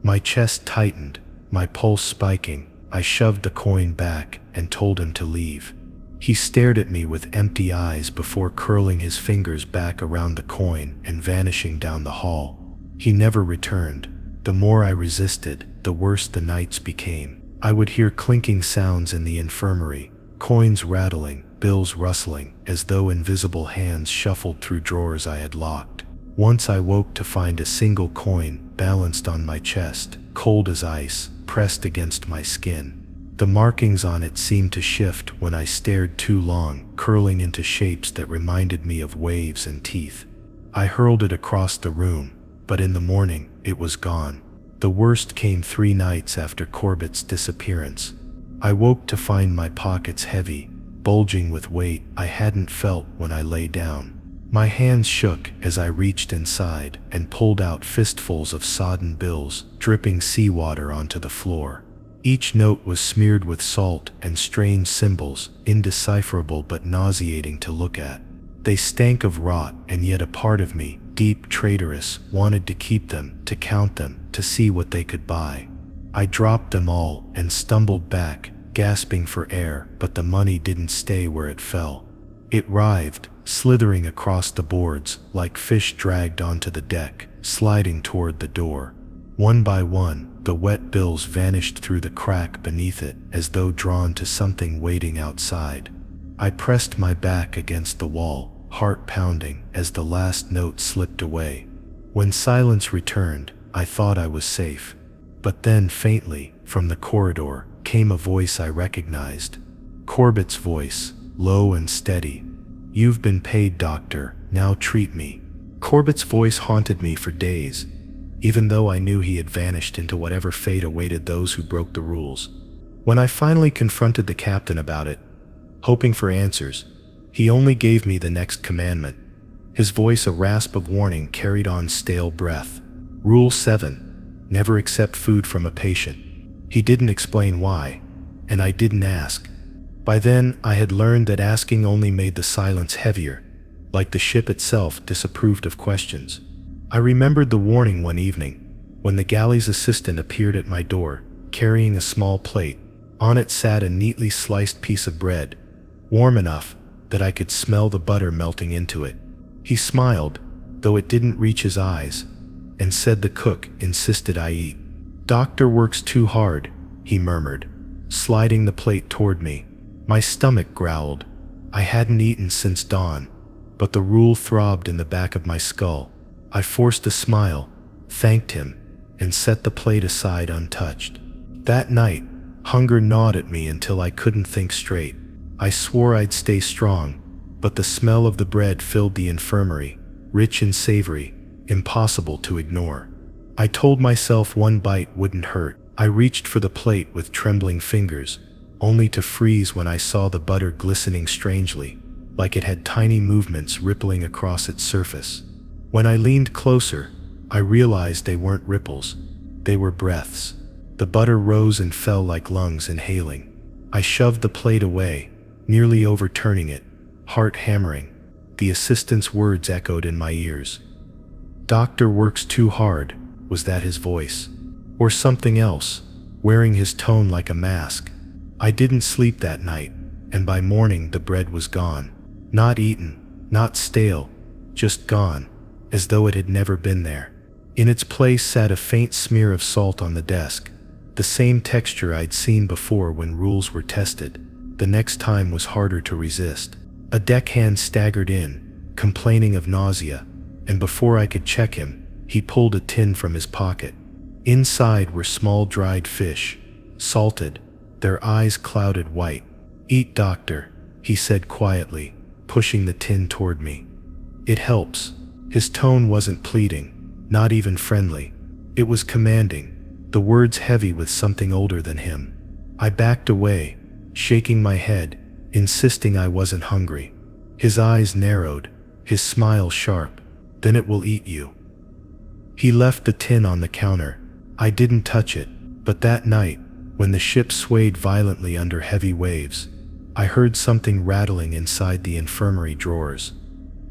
My chest tightened, my pulse spiking. I shoved the coin back and told him to leave. He stared at me with empty eyes before curling his fingers back around the coin and vanishing down the hall. He never returned. The more I resisted, the worse the nights became. I would hear clinking sounds in the infirmary, coins rattling, bills rustling, as though invisible hands shuffled through drawers I had locked. Once I woke to find a single coin balanced on my chest, cold as ice, pressed against my skin. The markings on it seemed to shift when I stared too long, curling into shapes that reminded me of waves and teeth. I hurled it across the room, but in the morning, it was gone. The worst came 3 nights after Corbett's disappearance. I woke to find my pockets heavy, bulging with weight I hadn't felt when I lay down. My hands shook as I reached inside and pulled out fistfuls of sodden bills, dripping seawater onto the floor. Each note was smeared with salt and strange symbols, indecipherable but nauseating to look at. They stank of rot, and yet a part of me, deep traitorous, wanted to keep them, to count them, to see what they could buy. I dropped them all and stumbled back, gasping for air, but the money didn't stay where it fell. It writhed, slithering across the boards like fish dragged onto the deck, sliding toward the door. One by one, the wet bills vanished through the crack beneath it, as though drawn to something waiting outside. I pressed my back against the wall, heart pounding, as the last note slipped away. When silence returned, I thought I was safe. But then, faintly, from the corridor, came a voice I recognized. Corbett's voice, low and steady. "You've been paid, doctor, now treat me." Corbett's voice haunted me for days, even though I knew he had vanished into whatever fate awaited those who broke the rules. When I finally confronted the captain about it, hoping for answers, he only gave me the next commandment. His voice, a rasp of warning, carried on stale breath. Rule 7. Never accept food from a patient. He didn't explain why, and I didn't ask. By then, I had learned that asking only made the silence heavier, like the ship itself disapproved of questions. I remembered the warning one evening, when the galley's assistant appeared at my door, carrying a small plate. On it sat a neatly sliced piece of bread, warm enough that I could smell the butter melting into it. He smiled, though it didn't reach his eyes, and said the cook insisted I eat. "Doctor works too hard," he murmured, sliding the plate toward me. My stomach growled. I hadn't eaten since dawn, but the rule throbbed in the back of my skull. I forced a smile, thanked him, and set the plate aside untouched. That night, hunger gnawed at me until I couldn't think straight. I swore I'd stay strong, but the smell of the bread filled the infirmary, rich and savory, impossible to ignore. I told myself one bite wouldn't hurt. I reached for the plate with trembling fingers, only to freeze when I saw the butter glistening strangely, like it had tiny movements rippling across its surface. When I leaned closer, I realized they weren't ripples, they were breaths. The butter rose and fell like lungs inhaling. I shoved the plate away, nearly overturning it, heart hammering. The assistant's words echoed in my ears. "Doctor works too hard," was that his voice? Or something else, wearing his tone like a mask? I didn't sleep that night, and by morning the bread was gone. Not eaten, not stale, just gone, as though it had never been there. In its place sat a faint smear of salt on the desk, the same texture I'd seen before when rules were tested. The next time was harder to resist. A deckhand staggered in, complaining of nausea, and before I could check him, he pulled a tin from his pocket. Inside were small dried fish, salted, their eyes clouded white. "Eat, doctor," he said quietly, pushing the tin toward me. "It helps." His tone wasn't pleading, not even friendly. It was commanding, the words heavy with something older than him. I backed away, shaking my head, insisting I wasn't hungry. His eyes narrowed, his smile sharp. "Then it will eat you." He left the tin on the counter. I didn't touch it, but that night, when the ship swayed violently under heavy waves, I heard something rattling inside the infirmary drawers.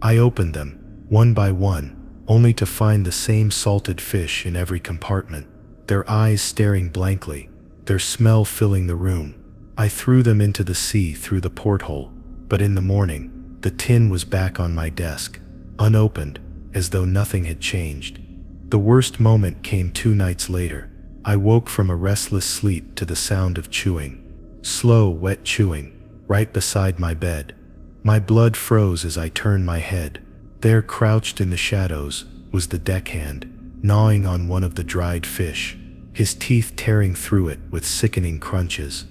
I opened them, one by one, only to find the same salted fish in every compartment, their eyes staring blankly, their smell filling the room. I threw them into the sea through the porthole, but in the morning, the tin was back on my desk, unopened, as though nothing had changed. The worst moment came 2 nights later. I woke from a restless sleep to the sound of chewing. Slow, wet chewing, right beside my bed. My blood froze as I turned my head. There, crouched in the shadows, was the deckhand, gnawing on one of the dried fish, his teeth tearing through it with sickening crunches.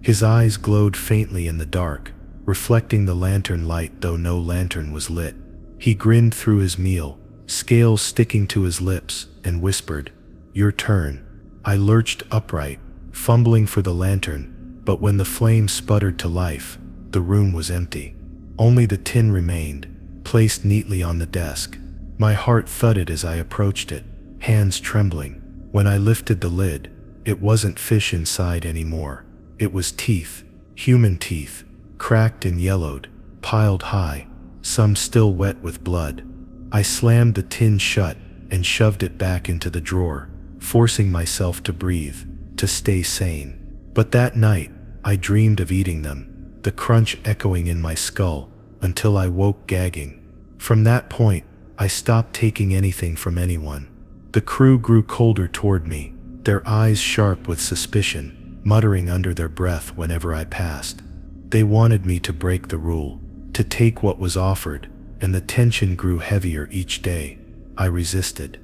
His eyes glowed faintly in the dark, reflecting the lantern light though no lantern was lit. He grinned through his meal, scales sticking to his lips, and whispered, "Your turn." I lurched upright, fumbling for the lantern, but when the flame sputtered to life, the room was empty. Only the tin remained, placed neatly on the desk. My heart thudded as I approached it, hands trembling. When I lifted the lid, it wasn't fish inside anymore. It was teeth, human teeth, cracked and yellowed, piled high, some still wet with blood. I slammed the tin shut and shoved it back into the drawer, forcing myself to breathe, to stay sane. But that night, I dreamed of eating them, the crunch echoing in my skull, until I woke gagging. From that point, I stopped taking anything from anyone. The crew grew colder toward me, their eyes sharp with suspicion, muttering under their breath whenever I passed. They wanted me to break the rule, to take what was offered, and the tension grew heavier each day. I resisted.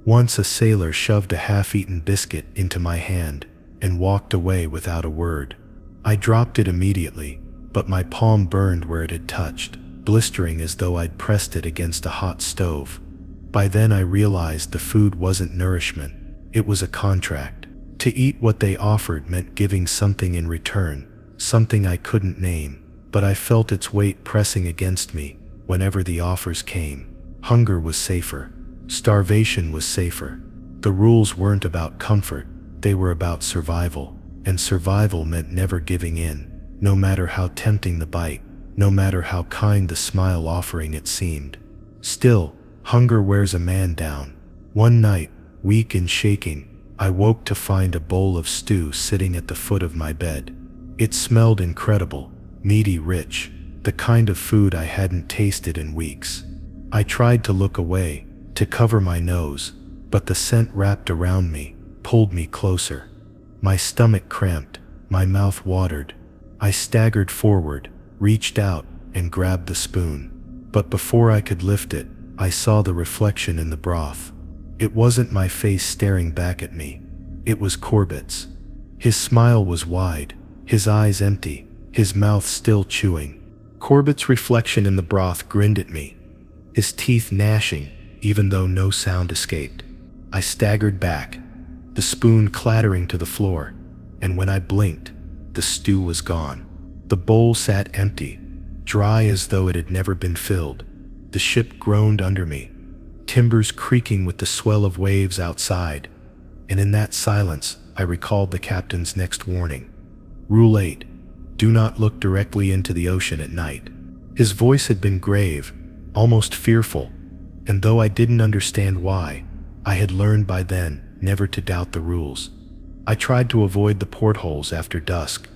Once a sailor shoved a half-eaten biscuit into my hand and walked away without a word. I dropped it immediately, but my palm burned where it had touched, blistering as though I'd pressed it against a hot stove. By then I realized the food wasn't nourishment, it was a contract. To eat what they offered meant giving something in return, something I couldn't name, but I felt its weight pressing against me whenever the offers came. Hunger was safer. Starvation was safer. The rules weren't about comfort, they were about survival, and survival meant never giving in, no matter how tempting the bite, no matter how kind the smile offering it seemed. Still, hunger wears a man down. One night, weak and shaking, I woke to find a bowl of stew sitting at the foot of my bed. It smelled incredible, meaty, rich, the kind of food I hadn't tasted in weeks. I tried to look away, to cover my nose, but the scent wrapped around me, pulled me closer. My stomach cramped, my mouth watered. I staggered forward, reached out, and grabbed the spoon. But before I could lift it, I saw the reflection in the broth. It wasn't my face staring back at me. It was Corbett's. His smile was wide, his eyes empty, his mouth still chewing. Corbett's reflection in the broth grinned at me, his teeth gnashing, even though no sound escaped. I staggered back, the spoon clattering to the floor, and when I blinked, the stew was gone. The bowl sat empty, dry as though it had never been filled. The ship groaned under me, timbers creaking with the swell of waves outside, and in that silence I recalled the captain's next warning. Rule 8. Do not look directly into the ocean at night. His voice had been grave, almost fearful, and though I didn't understand why, I had learned by then never to doubt the rules. I tried to avoid the portholes after dusk,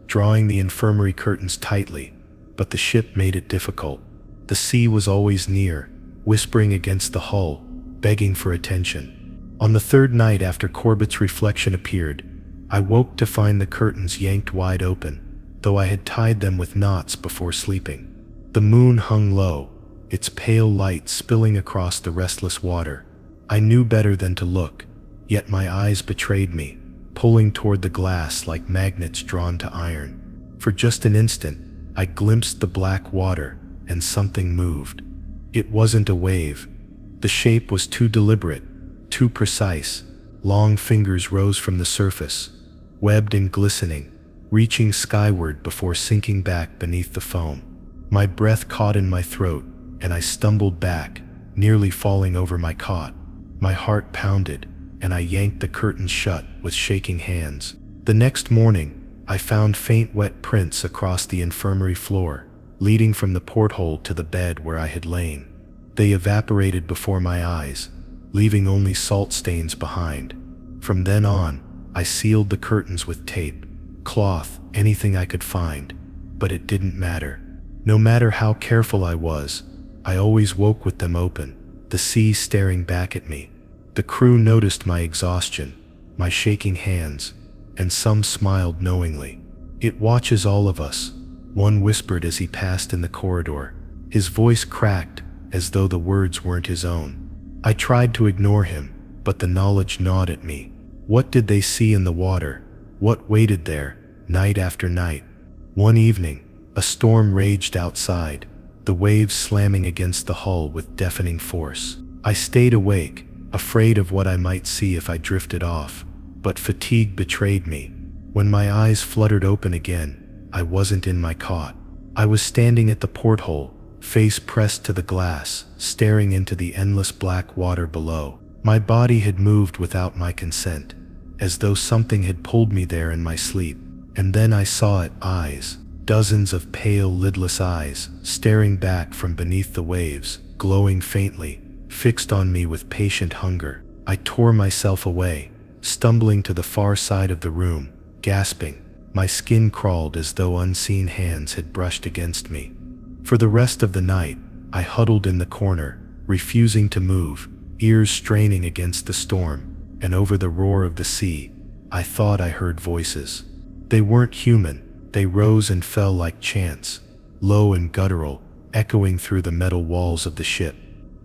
drawing the infirmary curtains tightly, but the ship made it difficult. The sea was always near, whispering against the hull, begging for attention. On the third night after Corbett's reflection appeared, I woke to find the curtains yanked wide open, though I had tied them with knots before sleeping. The moon hung low, its pale light spilling across the restless water. I knew better than to look, yet my eyes betrayed me, pulling toward the glass like magnets drawn to iron. For just an instant, I glimpsed the black water, and something moved. It wasn't a wave. The shape was too deliberate, too precise. Long fingers rose from the surface, webbed and glistening, reaching skyward before sinking back beneath the foam. My breath caught in my throat, and I stumbled back, nearly falling over my cot. My heart pounded, and I yanked the curtains shut with shaking hands. The next morning, I found faint wet prints across the infirmary floor, leading from the porthole to the bed where I had lain. They evaporated before my eyes, leaving only salt stains behind. From then on, I sealed the curtains with tape, cloth, anything I could find, but it didn't matter. No matter how careful I was, I always woke with them open, the sea staring back at me. The crew noticed my exhaustion, my shaking hands, and some smiled knowingly. "It watches all of us," one whispered as he passed in the corridor. His voice cracked, as though the words weren't his own. I tried to ignore him, but the knowledge gnawed at me. What did they see in the water? What waited there, night after night? One evening, a storm raged outside, the waves slamming against the hull with deafening force. I stayed awake, afraid of what I might see if I drifted off, but fatigue betrayed me. When my eyes fluttered open again, I wasn't in my cot. I was standing at the porthole, face pressed to the glass, staring into the endless black water below. My body had moved without my consent, as though something had pulled me there in my sleep. And then I saw it, eyes, dozens of pale, lidless eyes, staring back from beneath the waves, glowing faintly, fixed on me with patient hunger. I tore myself away, stumbling to the far side of the room, gasping. My skin crawled as though unseen hands had brushed against me. For the rest of the night, I huddled in the corner, refusing to move, ears straining against the storm, and over the roar of the sea, I thought I heard voices. They weren't human, they rose and fell like chants, low and guttural, echoing through the metal walls of the ship.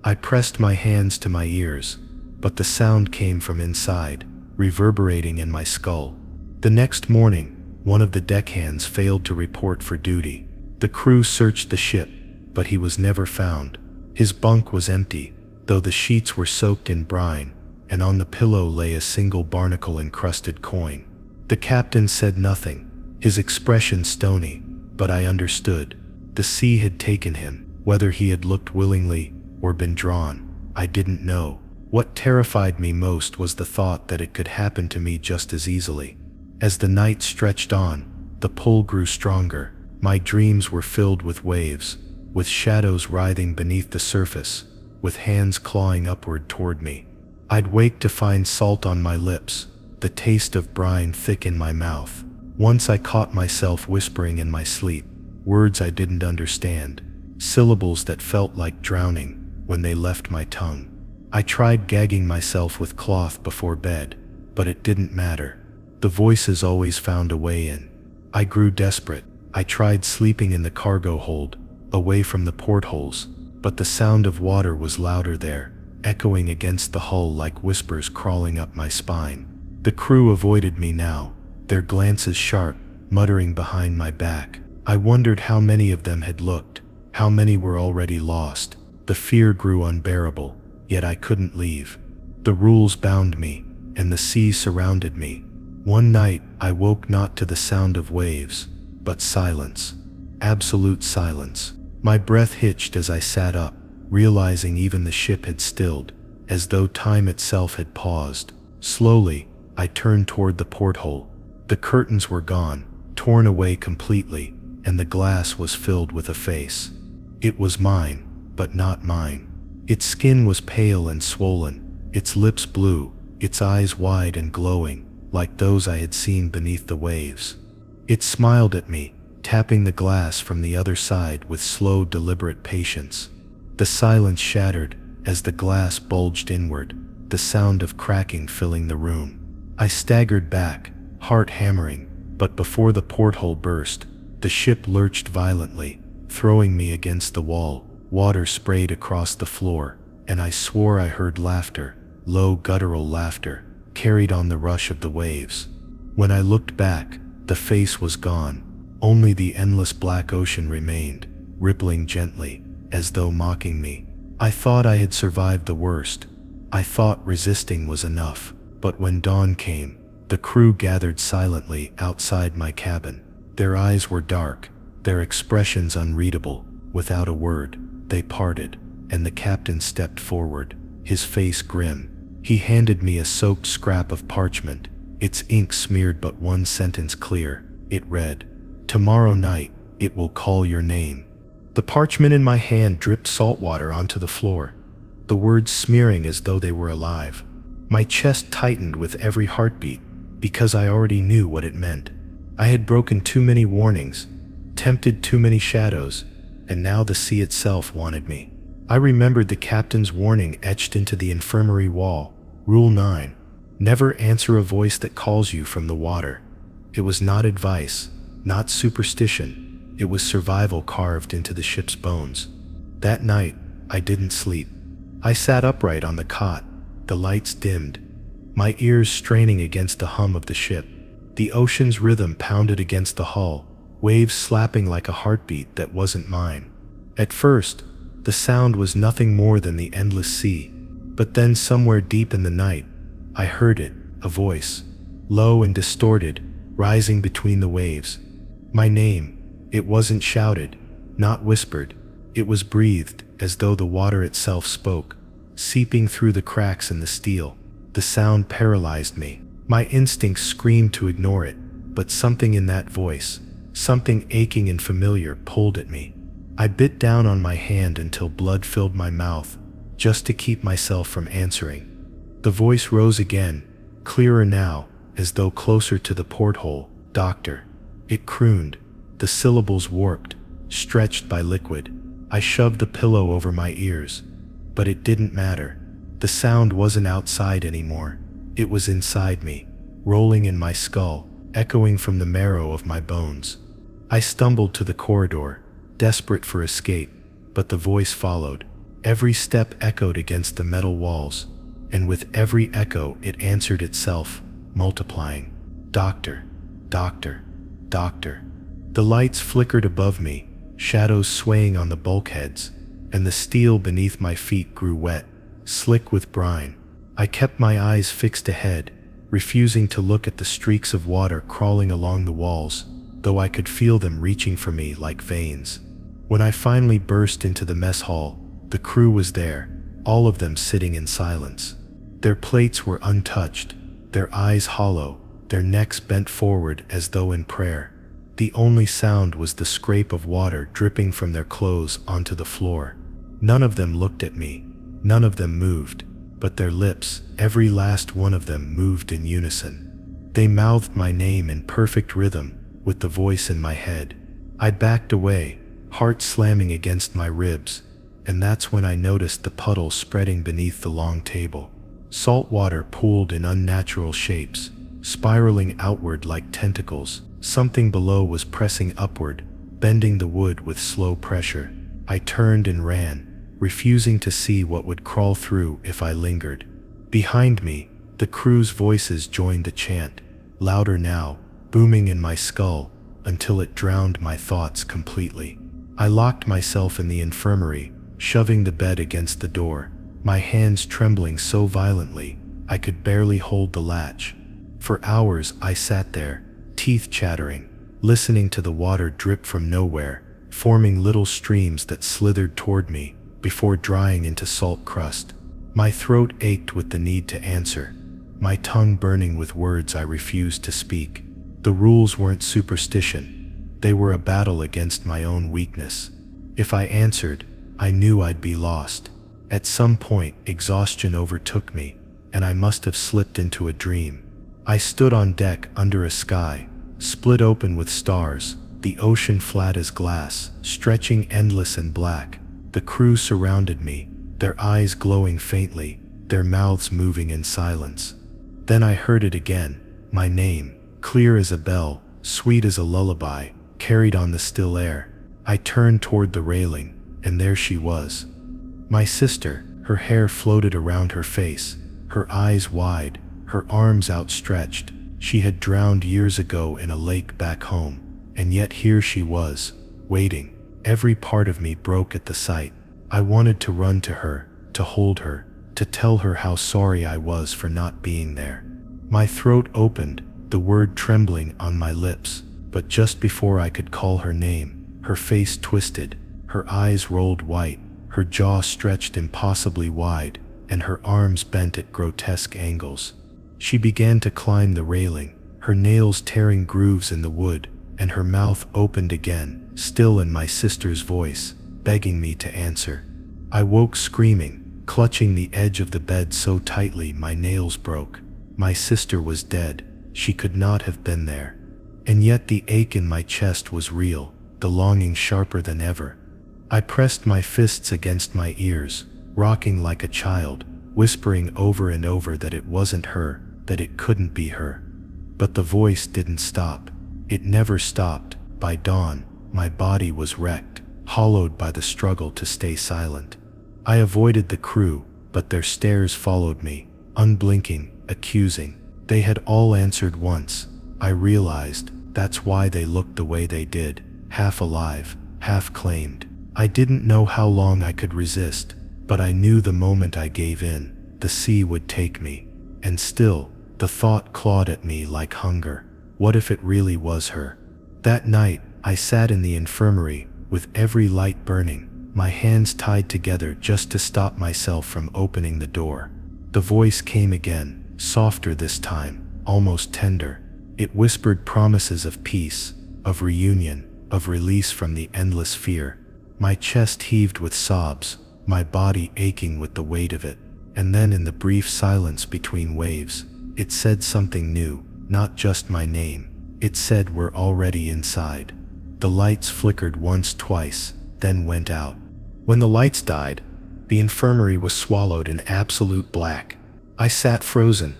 I pressed my hands to my ears, but the sound came from inside, reverberating in my skull. The next morning, one of the deckhands failed to report for duty. The crew searched the ship, but he was never found. His bunk was empty, though the sheets were soaked in brine, and on the pillow lay a single barnacle-encrusted coin. The captain said nothing, his expression stony, but I understood. The sea had taken him. Whether he had looked willingly or been drawn, I didn't know. What terrified me most was the thought that it could happen to me just as easily. As the night stretched on, the pull grew stronger. My dreams were filled with waves, with shadows writhing beneath the surface, with hands clawing upward toward me. I'd wake to find salt on my lips, the taste of brine thick in my mouth. Once I caught myself whispering in my sleep, words I didn't understand, syllables that felt like drowning when they left my tongue. I tried gagging myself with cloth before bed, but it didn't matter. The voices always found a way in. I grew desperate. I tried sleeping in the cargo hold, away from the portholes, but the sound of water was louder there, echoing against the hull like whispers crawling up my spine. The crew avoided me now, their glances sharp, muttering behind my back. I wondered how many of them had looked, how many were already lost. The fear grew unbearable, yet I couldn't leave. The rules bound me, and the sea surrounded me. One night, I woke not to the sound of waves, but silence. Absolute silence. My breath hitched as I sat up, realizing even the ship had stilled, as though time itself had paused. Slowly, I turned toward the porthole. The curtains were gone, torn away completely, and the glass was filled with a face. It was mine, but not mine. Its skin was pale and swollen, its lips blue, its eyes wide and glowing, like those I had seen beneath the waves. It smiled at me, tapping the glass from the other side with slow, deliberate patience. The silence shattered as the glass bulged inward, the sound of cracking filling the room. I staggered back, heart hammering, but before the porthole burst, the ship lurched violently, throwing me against the wall. Water sprayed across the floor, and I swore I heard laughter, low guttural laughter, carried on the rush of the waves. When I looked back, the face was gone. Only the endless black ocean remained, rippling gently, as though mocking me. I thought I had survived the worst. I thought resisting was enough. But when dawn came, the crew gathered silently outside my cabin. Their eyes were dark, their expressions unreadable. Without a word, they parted, and the captain stepped forward, his face grim. He handed me a soaked scrap of parchment, its ink smeared but one sentence clear. It read, "Tomorrow night, it will call your name." The parchment in my hand dripped salt water onto the floor, the words smearing as though they were alive. My chest tightened with every heartbeat, because I already knew what it meant. I had broken too many warnings, tempted too many shadows, and now the sea itself wanted me. I remembered the captain's warning etched into the infirmary wall. Rule 9. Never answer a voice that calls you from the water. It was not advice, not superstition. It was survival carved into the ship's bones. That night, I didn't sleep. I sat upright on the cot, the lights dimmed, my ears straining against the hum of the ship. The ocean's rhythm pounded against the hull, waves slapping like a heartbeat that wasn't mine. At first, the sound was nothing more than the endless sea, but then somewhere deep in the night, I heard it, a voice, low and distorted, rising between the waves. My name. It wasn't shouted, not whispered. It was breathed, as though the water itself spoke, seeping through the cracks in the steel. The sound paralyzed me. My instincts screamed to ignore it, but something in that voice, something aching and familiar, pulled at me. I bit down on my hand until blood filled my mouth, just to keep myself from answering. The voice rose again, clearer now, as though closer to the porthole. "Doctor." It crooned, the syllables warped, stretched by liquid. I shoved the pillow over my ears, but it didn't matter. The sound wasn't outside anymore. It was inside me, rolling in my skull, echoing from the marrow of my bones. I stumbled to the corridor, desperate for escape, but the voice followed. Every step echoed against the metal walls, and with every echo it answered itself, multiplying. "Doctor, doctor, doctor." The lights flickered above me, shadows swaying on the bulkheads, and the steel beneath my feet grew wet, slick with brine. I kept my eyes fixed ahead, refusing to look at the streaks of water crawling along the walls, though I could feel them reaching for me like veins. When I finally burst into the mess hall, the crew was there, all of them sitting in silence. Their plates were untouched, their eyes hollow, their necks bent forward as though in prayer. The only sound was the scrape of water dripping from their clothes onto the floor. None of them looked at me, none of them moved, but their lips, every last one of them, moved in unison. They mouthed my name in perfect rhythm, with the voice in my head. I backed away, heart slamming against my ribs, and that's when I noticed the puddle spreading beneath the long table. Salt water pooled in unnatural shapes, spiraling outward like tentacles. Something below was pressing upward, bending the wood with slow pressure. I turned and ran, refusing to see what would crawl through if I lingered. Behind me, the crew's voices joined the chant, louder now, booming in my skull, until it drowned my thoughts completely. I locked myself in the infirmary, shoving the bed against the door, my hands trembling so violently I could barely hold the latch. For hours I sat there, teeth chattering, listening to the water drip from nowhere, forming little streams that slithered toward me before drying into salt crust. My throat ached with the need to answer, my tongue burning with words I refused to speak. The rules weren't superstition, they were a battle against my own weakness. If I answered, I knew I'd be lost. At some point, exhaustion overtook me, and I must have slipped into a dream. I stood on deck under a sky, split open with stars, the ocean flat as glass, stretching endless and black. The crew surrounded me, their eyes glowing faintly, their mouths moving in silence. Then I heard it again, my name, clear as a bell, sweet as a lullaby, carried on the still air. I turned toward the railing, and there she was. My sister, her hair floated around her face, her eyes wide, her arms outstretched. She had drowned years ago in a lake back home, and yet here she was, waiting. Every part of me broke at the sight. I wanted to run to her, to hold her, to tell her how sorry I was for not being there. My throat opened, the word trembling on my lips, but just before I could call her name, her face twisted, her eyes rolled white, her jaw stretched impossibly wide, and her arms bent at grotesque angles. She began to climb the railing, her nails tearing grooves in the wood, and her mouth opened again, still in my sister's voice, begging me to answer. I woke screaming, clutching the edge of the bed so tightly my nails broke. My sister was dead, she could not have been there. And yet the ache in my chest was real, the longing sharper than ever. I pressed my fists against my ears, rocking like a child, whispering over and over that it wasn't her, that it couldn't be her. But the voice didn't stop. It never stopped. By dawn, my body was wrecked, hollowed by the struggle to stay silent. I avoided the crew, but their stares followed me, unblinking, accusing. They had all answered once. I realized that's why they looked the way they did, half alive, half claimed. I didn't know how long I could resist, but I knew the moment I gave in, the sea would take me. And still, the thought clawed at me like hunger. What if it really was her? That night, I sat in the infirmary, with every light burning, my hands tied together just to stop myself from opening the door. The voice came again, softer this time, almost tender. It whispered promises of peace, of reunion, of release from the endless fear. My chest heaved with sobs, my body aching with the weight of it. And then in the brief silence between waves, it said something new, not just my name. It said we're already inside. The lights flickered once, twice, then went out. When the lights died, the infirmary was swallowed in absolute black. I sat frozen,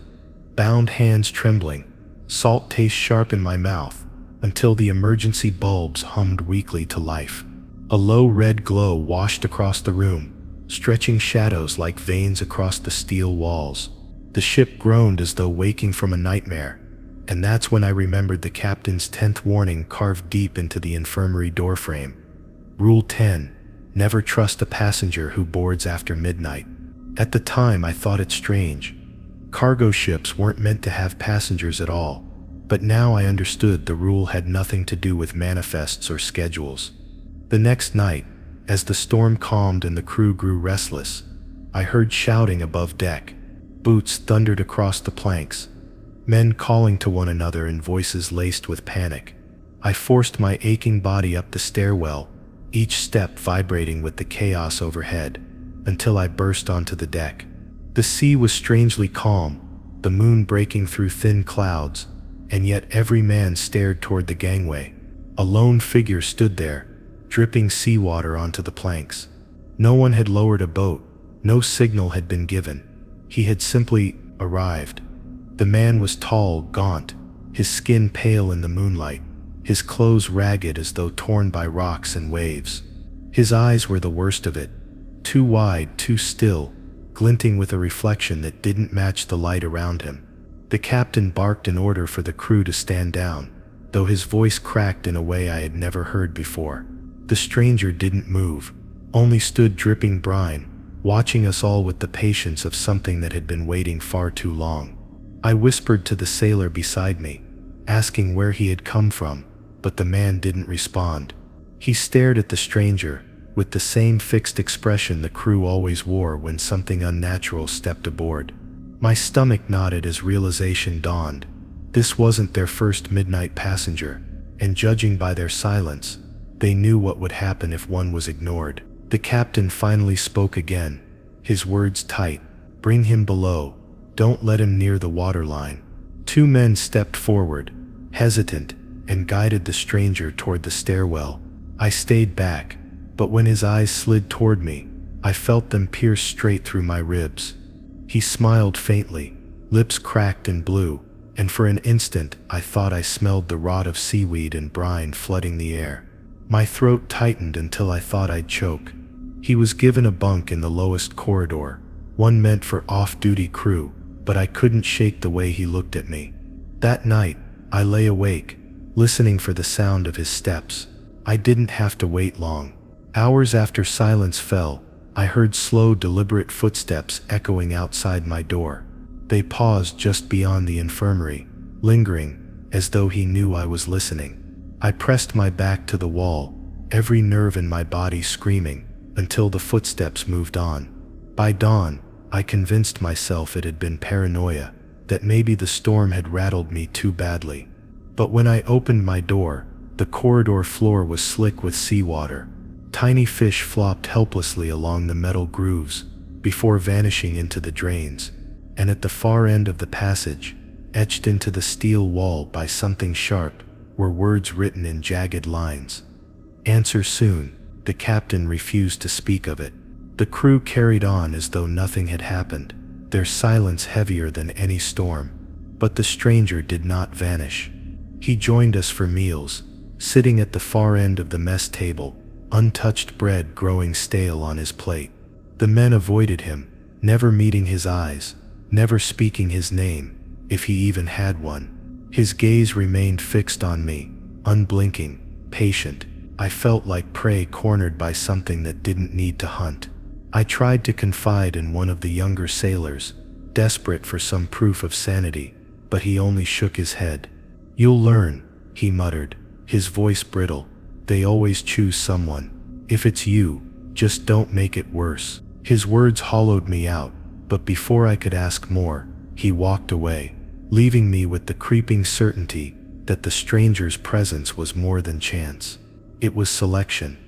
bound hands trembling, salt taste sharp in my mouth, until the emergency bulbs hummed weakly to life. A low red glow washed across the room, stretching shadows like veins across the steel walls. The ship groaned as though waking from a nightmare, and that's when I remembered the captain's 10th warning carved deep into the infirmary doorframe. Rule 10: never trust a passenger who boards after midnight. At the time, I thought it strange. Cargo ships weren't meant to have passengers at all, but now I understood the rule had nothing to do with manifests or schedules. The next night, as the storm calmed and the crew grew restless, I heard shouting above deck. Boots thundered across the planks, men calling to one another in voices laced with panic. I forced my aching body up the stairwell, each step vibrating with the chaos overhead, until I burst onto the deck. The sea was strangely calm, the moon breaking through thin clouds, and yet every man stared toward the gangway. A lone figure stood there, dripping seawater onto the planks. No one had lowered a boat, no signal had been given. He had simply arrived. The man was tall, gaunt, his skin pale in the moonlight, his clothes ragged as though torn by rocks and waves. His eyes were the worst of it, too wide, too still, glinting with a reflection that didn't match the light around him. The captain barked an order for the crew to stand down, though his voice cracked in a way I had never heard before. The stranger didn't move, only stood dripping brine, watching us all with the patience of something that had been waiting far too long. I whispered to the sailor beside me, asking where he had come from, but the man didn't respond. He stared at the stranger, with the same fixed expression the crew always wore when something unnatural stepped aboard. My stomach knotted as realization dawned. This wasn't their first midnight passenger, and judging by their silence, they knew what would happen if one was ignored. The captain finally spoke again, his words tight. "Bring him below. Don't let him near the waterline." 2 men stepped forward, hesitant, and guided the stranger toward the stairwell. I stayed back, but when his eyes slid toward me, I felt them pierce straight through my ribs. He smiled faintly, lips cracked and blue, and for an instant I thought I smelled the rot of seaweed and brine flooding the air. My throat tightened until I thought I'd choke. He was given a bunk in the lowest corridor, one meant for off-duty crew, but I couldn't shake the way he looked at me. That night, I lay awake, listening for the sound of his steps. I didn't have to wait long. Hours after silence fell, I heard slow, deliberate footsteps echoing outside my door. They paused just beyond the infirmary, lingering, as though he knew I was listening. I pressed my back to the wall, every nerve in my body screaming, until the footsteps moved on. By dawn, I convinced myself it had been paranoia, that maybe the storm had rattled me too badly. But when I opened my door, the corridor floor was slick with seawater. Tiny fish flopped helplessly along the metal grooves, before vanishing into the drains. And at the far end of the passage, etched into the steel wall by something sharp, were words written in jagged lines. "Answer soon." The captain refused to speak of it. The crew carried on as though nothing had happened, their silence heavier than any storm. But the stranger did not vanish. He joined us for meals, sitting at the far end of the mess table, untouched bread growing stale on his plate. The men avoided him, never meeting his eyes, never speaking his name, if he even had one. His gaze remained fixed on me, unblinking, patient. I felt like prey cornered by something that didn't need to hunt. I tried to confide in one of the younger sailors, desperate for some proof of sanity, but he only shook his head. "You'll learn," he muttered, his voice brittle. "They always choose someone. If it's you, just don't make it worse." His words hollowed me out, but before I could ask more, he walked away, leaving me with the creeping certainty that the stranger's presence was more than chance. It was selection.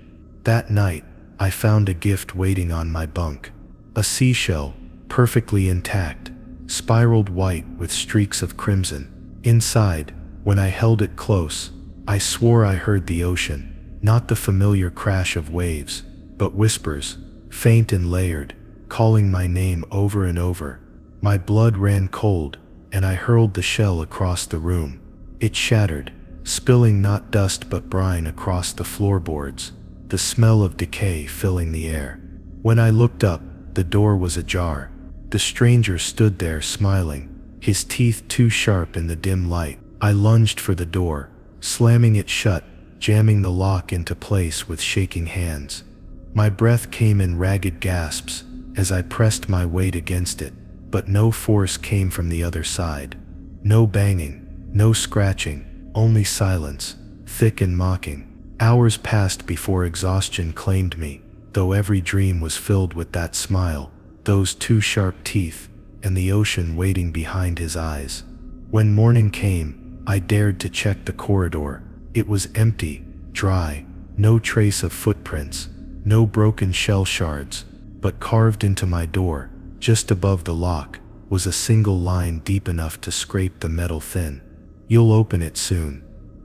That night, I found a gift waiting on my bunk. A seashell, perfectly intact, spiraled white with streaks of crimson. Inside, when I held it close, I swore I heard the ocean, not the familiar crash of waves, but whispers, faint and layered, calling my name over and over. My blood ran cold, and I hurled the shell across the room. It shattered, spilling not dust but brine across the floorboards, the smell of decay filling the air. When I looked up, the door was ajar. The stranger stood there smiling, his teeth too sharp in the dim light. I lunged for the door, slamming it shut, jamming the lock into place with shaking hands. My breath came in ragged gasps as I pressed my weight against it, but no force came from the other side. No banging, no scratching, only silence, thick and mocking. Hours passed before exhaustion claimed me, though every dream was filled with that smile, those two sharp teeth, and the ocean waiting behind his eyes. When morning came, I dared to check the corridor. It was empty, dry, no trace of footprints, no broken shell shards, but carved into my door, just above the lock, was a single line deep enough to scrape the metal thin. "You'll open it soon."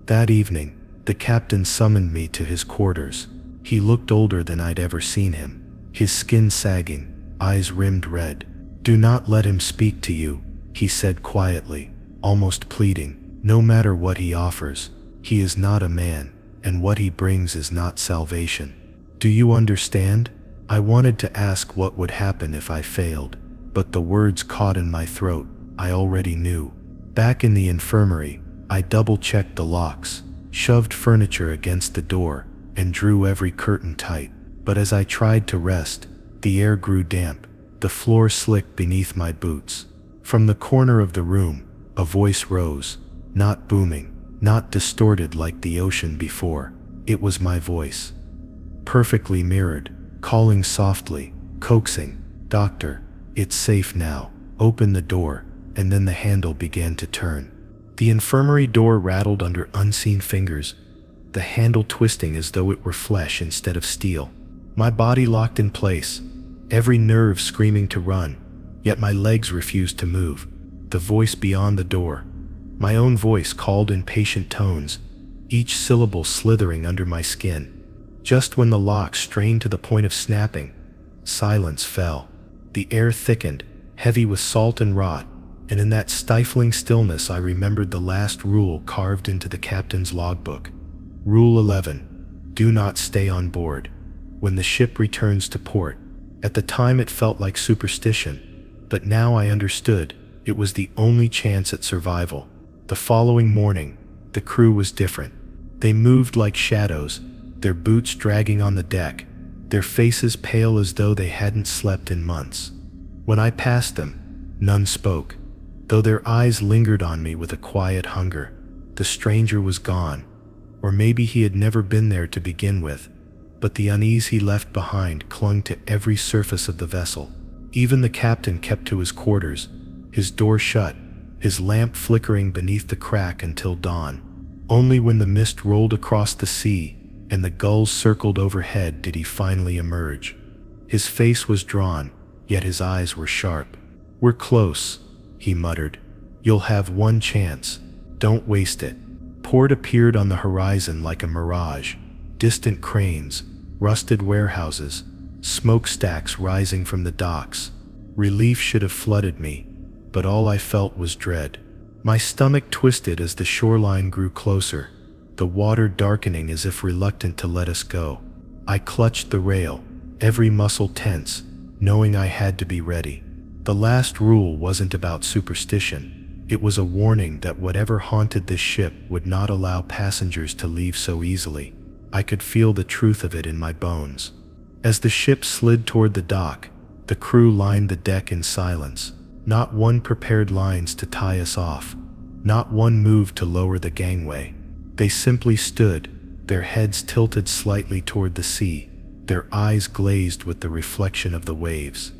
That evening, the captain summoned me to his quarters. He looked older than I'd ever seen him, his skin sagging, eyes rimmed red. "Do not let him speak to you," he said quietly, almost pleading. "No matter what he offers, he is not a man, and what he brings is not salvation. Do you understand?" I wanted to ask what would happen if I failed, but the words caught in my throat. I already knew. Back in the infirmary, I double-checked the locks, shoved furniture against the door, and drew every curtain tight. But as I tried to rest, the air grew damp, the floor slick beneath my boots. From the corner of the room, a voice rose, not booming, not distorted like the ocean before. It was my voice, perfectly mirrored, calling softly, coaxing, "Doctor, it's safe now. Open the door." And then the handle began to turn. The infirmary door rattled under unseen fingers, the handle twisting as though it were flesh instead of steel. My body locked in place, every nerve screaming to run, yet my legs refused to move. The voice beyond the door, my own voice, called in patient tones, each syllable slithering under my skin. Just when the lock strained to the point of snapping, silence fell. The air thickened, heavy with salt and rot, and in that stifling stillness I remembered the last rule carved into the captain's logbook. Rule 11. Do not stay on board when the ship returns to port. At the time it felt like superstition, but now I understood it was the only chance at survival. The following morning, the crew was different. They moved like shadows, their boots dragging on the deck, their faces pale as though they hadn't slept in months. When I passed them, none spoke, though their eyes lingered on me with a quiet hunger. The stranger was gone, or maybe he had never been there to begin with, but the unease he left behind clung to every surface of the vessel. Even the captain kept to his quarters, his door shut, his lamp flickering beneath the crack until dawn. Only when the mist rolled across the sea and the gulls circled overhead did he finally emerge. His face was drawn, yet his eyes were sharp. "We're close," he muttered. "You'll have one chance. Don't waste it." Port appeared on the horizon like a mirage. Distant cranes, rusted warehouses, smokestacks rising from the docks. Relief should have flooded me, but all I felt was dread. My stomach twisted as the shoreline grew closer, the water darkening as if reluctant to let us go. I clutched the rail, every muscle tense, knowing I had to be ready. The last rule wasn't about superstition. It was a warning that whatever haunted this ship would not allow passengers to leave so easily. I could feel the truth of it in my bones. As the ship slid toward the dock, the crew lined the deck in silence. Not one prepared lines to tie us off. Not one moved to lower the gangway. They simply stood, their heads tilted slightly toward the sea, their eyes glazed with the reflection of the waves.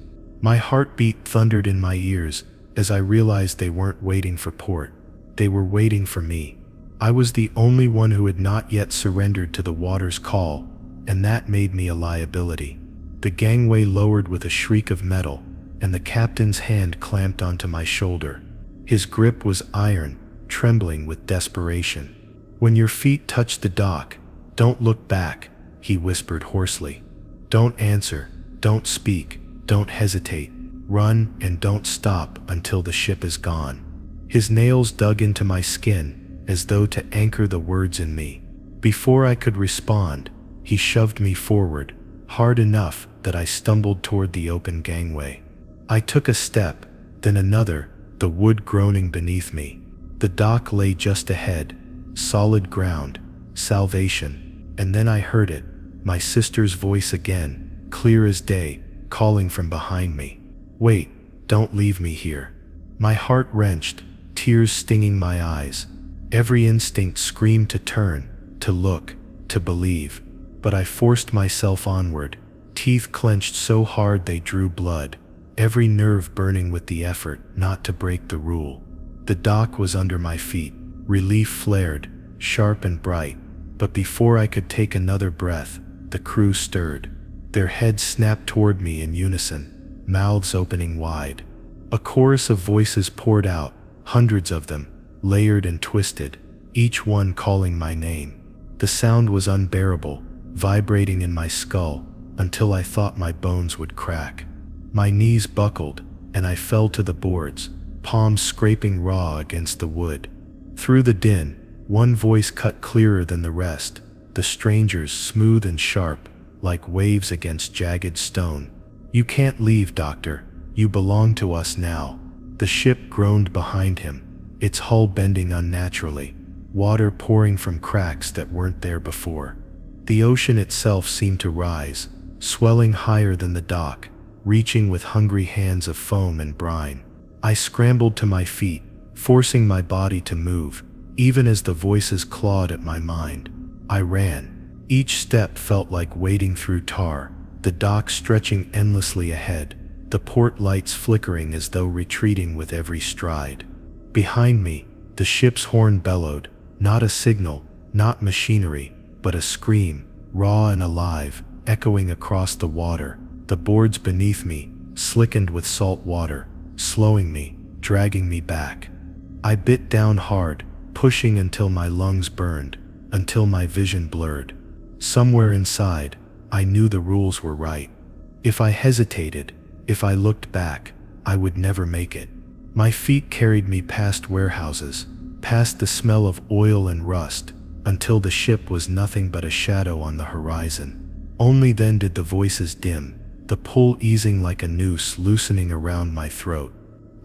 My heartbeat thundered in my ears as I realized they weren't waiting for port. They were waiting for me. I was the only one who had not yet surrendered to the water's call, and that made me a liability. The gangway lowered with a shriek of metal, and the captain's hand clamped onto my shoulder. His grip was iron, trembling with desperation. "When your feet touch the dock, don't look back," he whispered hoarsely. "Don't answer, don't speak, don't hesitate. Run and don't stop until the ship is gone." His nails dug into my skin as though to anchor the words in me. Before I could respond, he shoved me forward, hard enough that I stumbled toward the open gangway. I took a step, then another, the wood groaning beneath me. The dock lay just ahead, solid ground, salvation. And then I heard it, my sister's voice again, clear as day, calling from behind me. "Wait, don't leave me here." My heart wrenched, tears stinging my eyes. Every instinct screamed to turn, to look, to believe. But I forced myself onward, teeth clenched so hard they drew blood, every nerve burning with the effort not to break the rule. The dock was under my feet. Relief flared, sharp and bright. But before I could take another breath, the crew stirred. Their heads snapped toward me in unison, mouths opening wide. A chorus of voices poured out, hundreds of them, layered and twisted, each one calling my name. The sound was unbearable, vibrating in my skull, until I thought my bones would crack. My knees buckled, and I fell to the boards, palms scraping raw against the wood. Through the din, one voice cut clearer than the rest, the stranger's, smooth and sharp, like waves against jagged stone. "You can't leave, Doctor. You belong to us now." The ship groaned behind him, its hull bending unnaturally, water pouring from cracks that weren't there before. The ocean itself seemed to rise, swelling higher than the dock, reaching with hungry hands of foam and brine. I scrambled to my feet, forcing my body to move, even as the voices clawed at my mind. I ran. Each step felt like wading through tar, the dock stretching endlessly ahead, the port lights flickering as though retreating with every stride. Behind me, the ship's horn bellowed, not a signal, not machinery, but a scream, raw and alive, echoing across the water. The boards beneath me, slickened with salt water, slowing me, dragging me back. I bit down hard, pushing until my lungs burned, until my vision blurred. Somewhere inside, I knew the rules were right. If I hesitated, if I looked back, I would never make it. My feet carried me past warehouses, past the smell of oil and rust, until the ship was nothing but a shadow on the horizon. Only then did the voices dim, the pull easing like a noose loosening around my throat.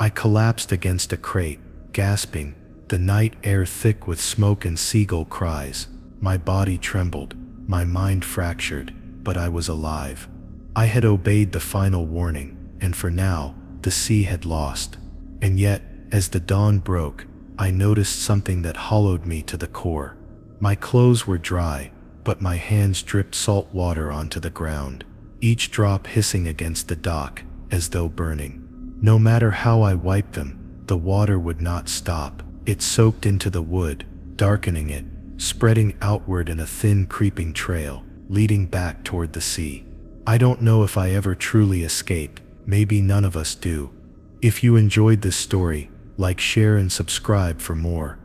I collapsed against a crate, gasping, the night air thick with smoke and seagull cries. My body trembled, my mind fractured, but I was alive. I had obeyed the final warning, and for now, the sea had lost. And yet, as the dawn broke, I noticed something that hollowed me to the core. My clothes were dry, but my hands dripped salt water onto the ground, each drop hissing against the dock, as though burning. No matter how I wiped them, the water would not stop. It soaked into the wood, darkening it, spreading outward in a thin creeping trail, leading back toward the sea. I don't know if I ever truly escaped, maybe none of us do. If you enjoyed this story, like, share and subscribe for more.